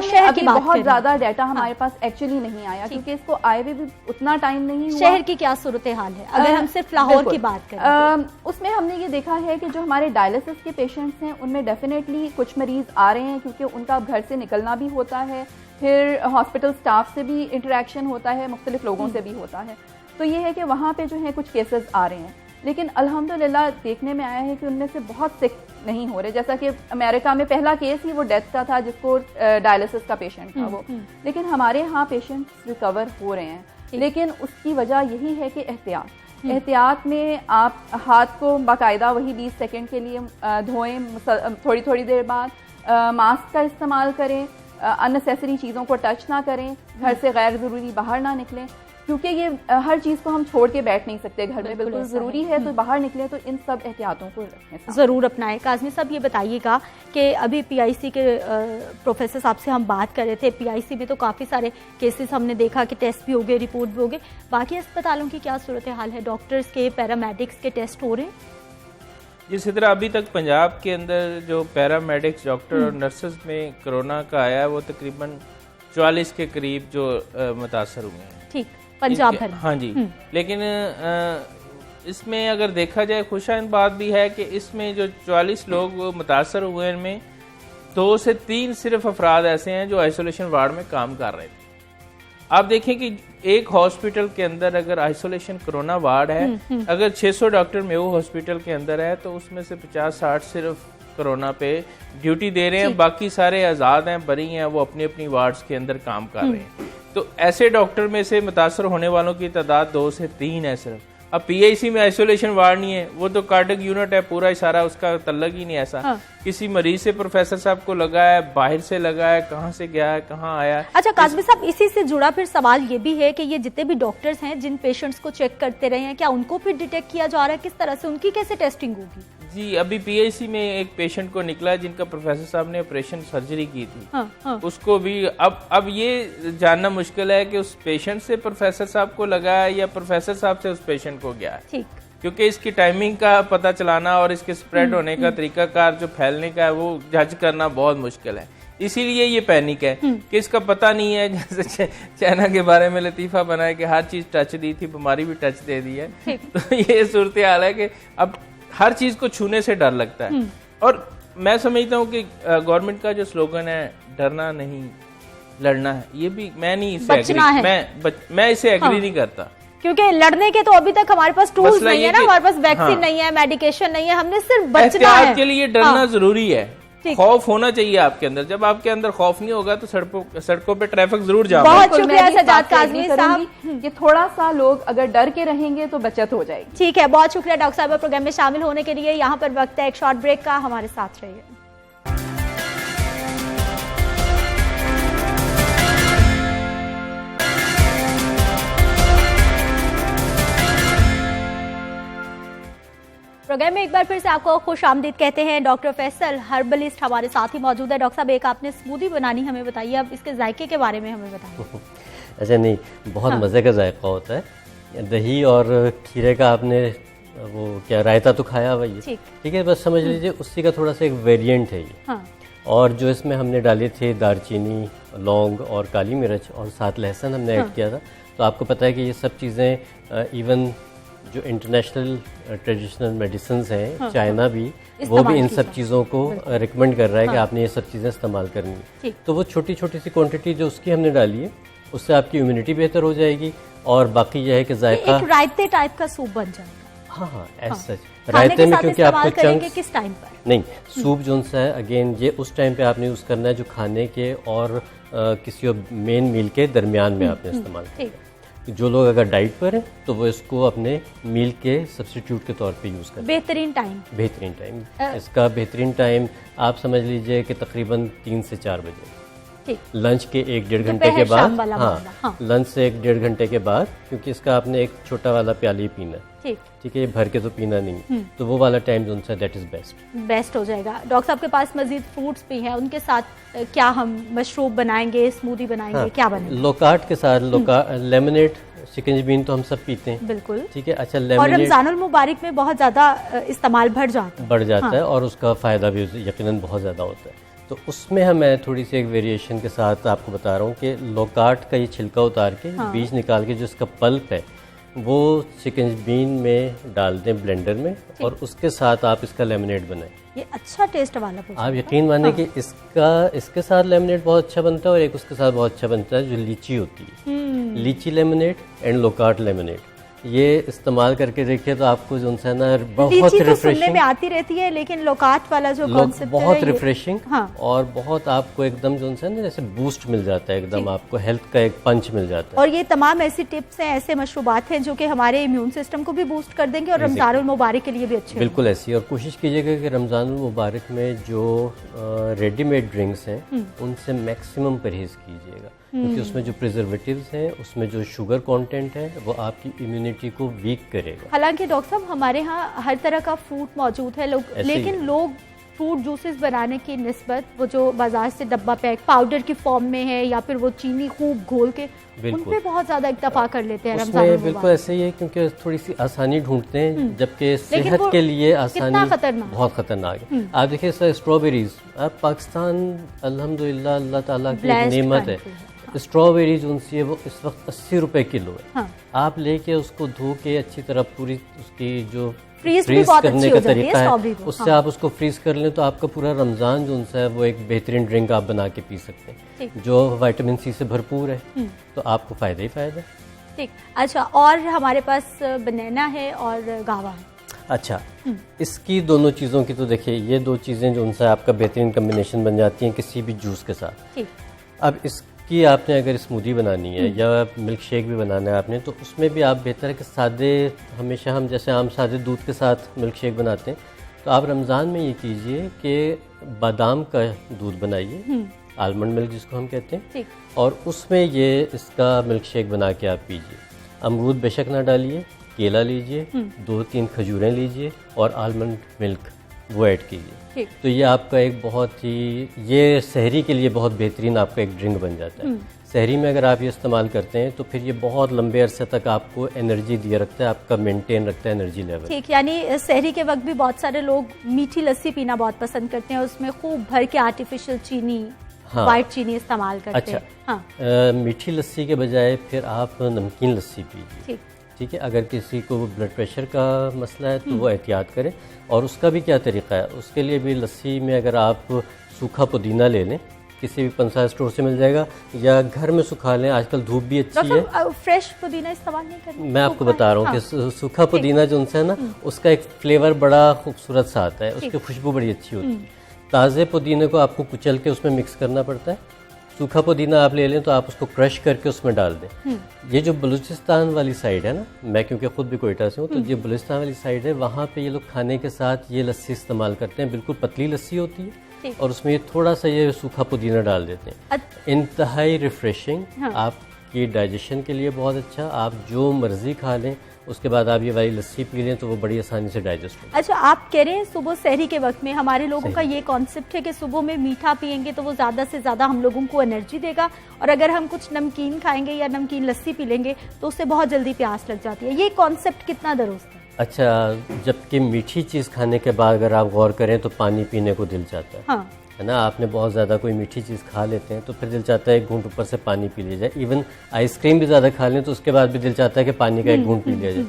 शहर की बहुत ज्यादा डाटा हमारे पास एक्चुअली नहीं आया, क्योंकि इसको आए हुए भी उतना टाइम नहीं हुआ। शहर की क्या सूरत हाल है अगर हम सिर्फ लाहौर की बात करें? उसमें हमने ये देखा है कि जो हमारे डायलिसिस के पेशेंट्स हैं उनमें डेफिनेटली कुछ मरीज आ रहे हैं, क्योंकि उनका घर से निकलना भी होता है, फिर हॉस्पिटल स्टाफ से भी इंटरेक्शन होता है, मुख्तलिफ लोगों से भी होता है। तो ये है कि वहाँ पे जो है कुछ केसेस आ रहे हैं, लेकिन अल्हम्दुलिल्लाह देखने में आया है कि उनमें से बहुत सिक नहीं हो रहे। जैसा कि अमेरिका में पहला केस ही वो डेथ का था, जिसको डायलिसिस का पेशेंट था वो, लेकिन हमारे यहाँ पेशेंट्स रिकवर हो रहे हैं। लेकिन उसकी वजह यही है कि एहतियात में आप हाथ को बाकायदा वही 20 सेकंड के लिए धोएं, थोड़ी थोड़ी देर बाद मास्क का इस्तेमाल करें, अननेसेसरी चीज़ों को टच ना करें, घर से गैर ज़रूरी बाहर ना निकलें, क्योंकि ये हर चीज़ को हम छोड़ के बैठ नहीं सकते घर में, बिल्कुल ज़रूरी है। तो बाहर निकले तो इन सब एहतियातों को रखें, ज़रूर अपनाएं। काज़मी साहब ये बताइएगा कि अभी PIC के प्रोफेसर साहब से हम बात कर रहे थे, PIC में तो काफ़ी सारे केसेस हमने देखा कि टेस्ट भी हो गए, रिपोर्ट भी हो गए, बाकी अस्पतालों की क्या सूरत हाल है? डॉक्टर्स के, पैरामेडिक्स के टेस्ट हो रहे हैं? जिस तरह अभी तक पंजाब के अंदर जो पैरामेडिक्स डॉक्टर और नर्सेज में कोरोना का आया है वो तकरीबन 44 के करीब जो मुतासर हुए हैं। ठीक, पंजाब भर। हाँ जी, लेकिन इसमें अगर देखा जाए खुशाइन बात भी है कि इसमें जो 44 लोग मुतासर हुए इनमें 2 से 3 सिर्फ अफराद ऐसे हैं जो आइसोलेशन वार्ड में काम कर रहे थे। आप देखें कि एक हॉस्पिटल के अंदर अगर आइसोलेशन कोरोना वार्ड है, अगर 600 डॉक्टर मेयो हॉस्पिटल के अंदर है तो उसमें से 50-60 सिर्फ कोरोना पे ड्यूटी दे रहे हैं, बाकी सारे आज़ाद हैं, बरी हैं, वो अपनी अपनी वार्ड्स के अंदर काम कर रहे हैं। तो ऐसे डॉक्टर में से मुतासर होने वालों की तादाद 2 से 3 है सिर्फ। अब PIC में आइसोलेशन वार्ड नहीं है, वो तो कार्डियक यूनिट है, पूरा इशारा उसका तल्लक ही नहीं ऐसा। किसी मरीज से प्रोफेसर साहब को लगा है, बाहर से लगा है, कहाँ से गया है, कहाँ आया है। अच्छा काज़मी साहब, इसी से जुड़ा फिर सवाल ये भी है कि ये जितने भी डॉक्टर्स हैं जिन पेशेंट्स को चेक करते रहे हैं, क्या उनको फिर डिटेक्ट किया जा रहा है? किस तरह से उनकी कैसे टेस्टिंग होगी? जी, अभी PIC में एक पेशेंट को निकला है जिनका प्रोफेसर साहब ने ऑपरेशन सर्जरी की थी। उसको भी अब ये जानना मुश्किल है कि उस पेशेंट से प्रोफेसर साहब को लगा है या प्रोफेसर साहब से उस पेशेंट को गया है। ठीक, क्योंकि इसकी टाइमिंग का पता चलाना और इसके स्प्रेड होने का तरीकाकार जो फैलने का है वो जज करना बहुत मुश्किल है। इसीलिए ये पैनिक है कि इसका पता नहीं है। जैसे चाइना के बारे में लतीफा बना है कि हर चीज टच दी थी, बीमारी भी टच दे दी है। तो ये सूरत हाल है कि अब हर चीज को छूने से डर लगता है। और मैं समझता हूँ कि गवर्नमेंट का जो स्लोगन है डरना नहीं लड़ना है, ये भी मैं नहीं इसे मैं इसे एग्री नहीं करता, क्योंकि लड़ने के तो अभी तक हमारे पास टूल्स नहीं है ना, हमारे पास वैक्सीन नहीं है, मेडिकेशन नहीं है, हमने सिर्फ बचना है। के लिए डरना जरूरी है, खौफ होना चाहिए आपके अंदर। जब आपके अंदर खौफ नहीं होगा तो सड़कों पे ट्रैफिक जरूर जाम। बहुत शुक्रिया सजाद काज़मी साहब, कि थोड़ा सा लोग अगर डर के रहेंगे तो बचत हो जाएगी। ठीक है, बहुत शुक्रिया डॉक्टर साहब प्रोग्राम में शामिल होने के लिए। यहाँ पर वक्त है एक शॉर्ट ब्रेक का, हमारे साथ रहिए। प्रोग्राम में एक बार फिर से आपको खुश आमदीद कहते हैं। डॉक्टर फैसल हर्बलिस्ट हमारे साथ ही मौजूद है। डॉक्टर साहब, एक आपने स्मूदी बनानी हमें बताइए, अब इसके जायके के बारे में हमें बताइए। ऐसा नहीं, बहुत मज़े का जायका होता है। दही और खीरे का आपने वो क्या रायता तो खाया हुआ ये, ठीक है, बस समझ लीजिए उसी का थोड़ा सा एक वेरिएंट है ये। और जो इसमें हमने डाले थे दालचीनी, लौंग और काली मिर्च और साथ लहसुन हमने ऐड किया था। तो आपको पता है कि ये सब चीज़ें इवन जो इंटरनेशनल ट्रेडिशनल मेडिसिन्स हैं, चाइना भी, वो भी इन सब चीज़ों को रिकमेंड कर रहा है कि आपने ये सब चीज़ें इस्तेमाल करनी है। तो वो छोटी छोटी सी क्वांटिटी जो उसकी हमने डाली है, उससे आपकी इम्यूनिटी बेहतर हो जाएगी। और बाकी यह है कि जायका एक रायते टाइप का सूप बन जाएगा। हाँ, ऐसा सच रायते में, क्योंकि आपको चंक्स किस टाइम पर नहीं, सूप जो सा है अगेन ये उस टाइम पे आपने यूज़ करना है जो खाने के और किसी मेन मील के दरमियान में आपने इस्तेमाल करना है। जो लोग अगर डाइट पर हैं तो वो इसको अपने मील के सब्स्टिट्यूट के तौर पे यूज़ करें। बेहतरीन टाइम इसका बेहतरीन टाइम आप समझ लीजिए कि तकरीबन 3 से 4 बजे। लंच के 1-1.5 घंटे के बाद, हाँ, लंच से 1-1.5 घंटे के बाद, क्योंकि इसका आपने एक छोटा वाला प्याली ही पीना है, ठीक है, ये भर के तो पीना नहीं, तो वो वाला टाइम जो सा दैट इज बेस्ट हो जाएगा। डॉक्टर साहब के पास मजीद फ्रूट्स भी हैं, उनके साथ क्या हम मशरूब बनाएंगे, स्मूदी बनाएंगे, हाँ, क्या बनाएंगे? लोकाट के साथ लेमनेड, शिकंजी तो हम सब पीते हैं, बिल्कुल, ठीक है। अच्छा, और रमजानुल मुबारक में बहुत ज्यादा इस्तेमाल बढ़ जाता है और उसका फायदा भी यकीनन बहुत ज्यादा होता है। तो उसमें मैं थोड़ी सी एक वेरिएशन के साथ आपको बता रहा हूँ कि लोकाट का ये छिलका उतार के, बीज निकाल के जो इसका पल्प है वो शिकंजी में डाल दें ब्लेंडर में, और उसके साथ आप इसका लेमनेड बनाएं। ये अच्छा टेस्ट वाला आप यकीन माने कि इसके साथ लेमनेड बहुत अच्छा बनता है, और एक उसके साथ बहुत अच्छा बनता है जो लीची होती है, लीची लेमनेड एंड लोकाट लेमनेड, ये इस्तेमाल करके देखिए तो आपको जो है ना बहुत रिफ्रेशिंग में आती रहती है, लेकिन लोकाट वाला जो कॉन्सेप्ट बहुत रिफ्रेशिंग, और बहुत आपको एकदम जो है ना जैसे बूस्ट मिल जाता है, एकदम आपको हेल्थ का एक पंच मिल जाता है। और ये तमाम ऐसी टिप्स हैं, ऐसे मशरूबात हैं जो कि हमारे इम्यून सिस्टम को भी बूस्ट कर देंगे और रमजानुल मुबारक के लिए भी अच्छे। बिल्कुल ऐसी, और कोशिश कीजिएगा कि रमजानुल मुबारक में जो रेडीमेड ड्रिंक्स हैं उनसे मैक्सिमम परहेज कीजिएगा, क्योंकि उसमें जो प्रिजर्वेटिव्स हैं, उसमें जो शुगर कंटेंट है, वो आपकी इम्यूनिटी को वीक करेगा। हालांकि डॉक्टर साहब हमारे यहाँ हर तरह का फ्रूट मौजूद है, लेकिन लोग फ्रूट जूसेस बनाने की निस्बत वो जो बाजार से डब्बा पैक पाउडर की फॉर्म में है, या फिर वो चीनी खूब घोल के उन पे बहुत ज्यादा इक्तफा कर लेते हैं रमजान में। बिल्कुल ऐसे ही है, क्योंकि थोड़ी सी आसानी ढूंढते हैं, जबकि सेहत के लिए आसानी बहुत खतरनाक है। आप देखिए सर, स्ट्रॉबेरीज, अब पाकिस्तान अल्हम्दुलिल्लाह अल्लाह ताला की नेमत है, स्ट्रॉबेरी जो है वो इस वक्त 80 रुपए किलो है। हाँ। आप लेके उसको धो के अच्छी तरह पूरी उसकी जो फ्रीज करने का तरीका है, उससे आप उसको फ्रीज कर लें तो आपका पूरा रमजान जो है वो एक बेहतरीन ड्रिंक आप बना के पी सकते हैं, जो विटामिन सी से भरपूर है, तो आपको फायदा ही फायदा है। ठीक, अच्छा, और हमारे पास बनाना है और गावा है। अच्छा, इसकी दोनों चीज़ों की तो देखिए, ये दो चीज़ें जो उनसे आपका बेहतरीन कम्बिनेशन बन जाती हैं किसी भी जूस के साथ। अब इसकी आपने अगर स्मूदी बनानी है या मिल्क शेक भी बनाना है आपने, तो उसमें भी आप बेहतर है कि सादे, हमेशा हम जैसे आम सादे दूध के साथ मिल्क शेक बनाते हैं, तो आप रमज़ान में ये कीजिए कि बादाम का दूध बनाइए, आलमंड मिल्क जिसको हम कहते हैं, और उसमें ये इसका मिल्क शेक बना के आप पीजिए। अमरूद बेशक ना डालिए, केला लीजिए, 2-3 खजूरें लीजिए और आलमंड मिल्क वो ऐड कीजिए, तो ये आपका एक बहुत ही, ये सहरी के लिए बहुत बेहतरीन आपका एक ड्रिंक बन जाता है। सहरी में अगर आप ये इस्तेमाल करते हैं तो फिर ये बहुत लंबे अरसे तक आपको एनर्जी दिए रखता है, आपका मेंटेन रखता है एनर्जी लेवल। ठीक, यानी सहरी के वक्त भी बहुत सारे लोग मीठी लस्सी पीना बहुत पसंद करते हैं, उसमें खूब भर के आर्टिफिशियल चीनी, व्हाइट चीनी इस्तेमाल करते हैं। हाँ, मीठी लस्सी के बजाय फिर आप नमकीन लस्सी पीजिए, ठीक है। अगर किसी को ब्लड प्रेशर का मसला है तो वो एहतियात करें। और उसका भी क्या तरीका है, उसके लिए भी लस्सी में अगर आप सूखा पुदीना ले लें, किसी भी पंसार स्टोर से मिल जाएगा, या घर में सुखा लें, आजकल धूप भी अच्छी है। फ्रेश पुदीना इस्तेमाल नहीं करना, मैं आपको बता रहा हूँ कि सूखा पुदीना जो है ना, उसका एक फ्लेवर बड़ा खूबसूरत सा आता है, उसकी खुशबू बड़ी अच्छी होती है। ताज़े पुदीने को आपको कुचल के उसमें मिक्स करना पड़ता है, सूखा पुदीना आप ले लें तो आप उसको क्रश करके उसमें डाल दें। ये जो बलूचिस्तान वाली साइड है ना, मैं क्योंकि खुद भी कोयटा से हूँ, तो जो बलूचिस्तान वाली साइड है वहाँ पे ये लोग खाने के साथ ये लस्सी इस्तेमाल करते हैं, बिल्कुल पतली लस्सी होती है और उसमें ये थोड़ा सा ये सूखा पुदीना डाल देते हैं। इंतहाई रिफ्रेशिंग, आपकी डाइजेशन के लिए बहुत अच्छा, आप जो मर्जी खा लें, उसके बाद आप ये वाली लस्सी पी लें तो वो बड़ी आसानी से डाइजेस्ट हो। अच्छा, आप कह रहे हैं सुबह सहरी के वक्त में हमारे लोगों का ये कॉन्सेप्ट है कि सुबह में मीठा पियेंगे तो वो ज़्यादा से ज़्यादा हम लोगों को एनर्जी देगा, और अगर हम कुछ नमकीन खाएंगे या नमकीन लस्सी पी लेंगे तो उससे बहुत जल्दी प्यास लग जाती है। ये कॉन्सेप्ट कितना दुरुस्त है? अच्छा, जबकि मीठी चीज़ खाने के बाद अगर आप गौर करें तो पानी पीने को दिल चाहता है, हाँ। है ना। आपने बहुत ज़्यादा कोई मीठी चीज़ खा लेते हैं तो फिर दिल चाहता है एक घूंट ऊपर से पानी पी लिया जाए। इवन आइसक्रीम भी ज़्यादा खा लें तो उसके बाद भी दिल चाहता है कि पानी का एक घूंट पी लिया जाए।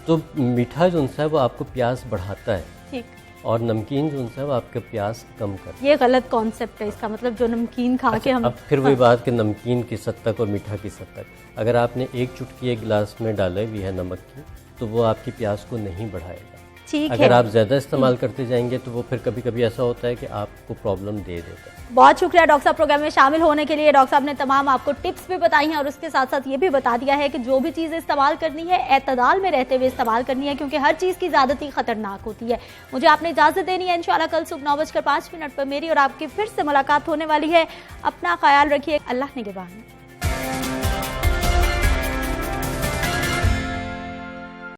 तो मीठा जो है वो आपको प्यास बढ़ाता है, ठीक, और नमकीन जो है वो आपके प्यास कम करता है। ये गलत कॉन्सेप्ट है इसका, मतलब जो नमकीन खा के हम, अब फिर वही बात कि नमकीन की सत तक और मीठा की सत तक, अगर आपने एक चुटकी एक गिलास में डाला हुई है नमक की, तो वो आपकी प्यास को नहीं बढ़ाएगा। ठीक अगर है। आप ज़्यादा इस्तेमाल करते जाएंगे तो वो फिर कभी कभी ऐसा होता है कि आपको प्रॉब्लम दे देता है। बहुत शुक्रिया डॉक्टर साहब प्रोग्राम में शामिल होने के लिए। डॉक्टर साहब ने तमाम आपको टिप्स भी बताई हैं और उसके साथ साथ ये भी बता दिया है कि जो भी चीज़ इस्तेमाल करनी है एतदाल में रहते हुए इस्तेमाल करनी है, क्योंकि हर चीज़ की ज़्यादती खतरनाक होती है। मुझे आपने इजाज़त देनी है। इंशाल्लाह कल सुबह 9:05 पर मेरी और आपकी फिर से मुलाकात होने वाली है। अपना ख्याल रखिए। अल्लाह निगहबान।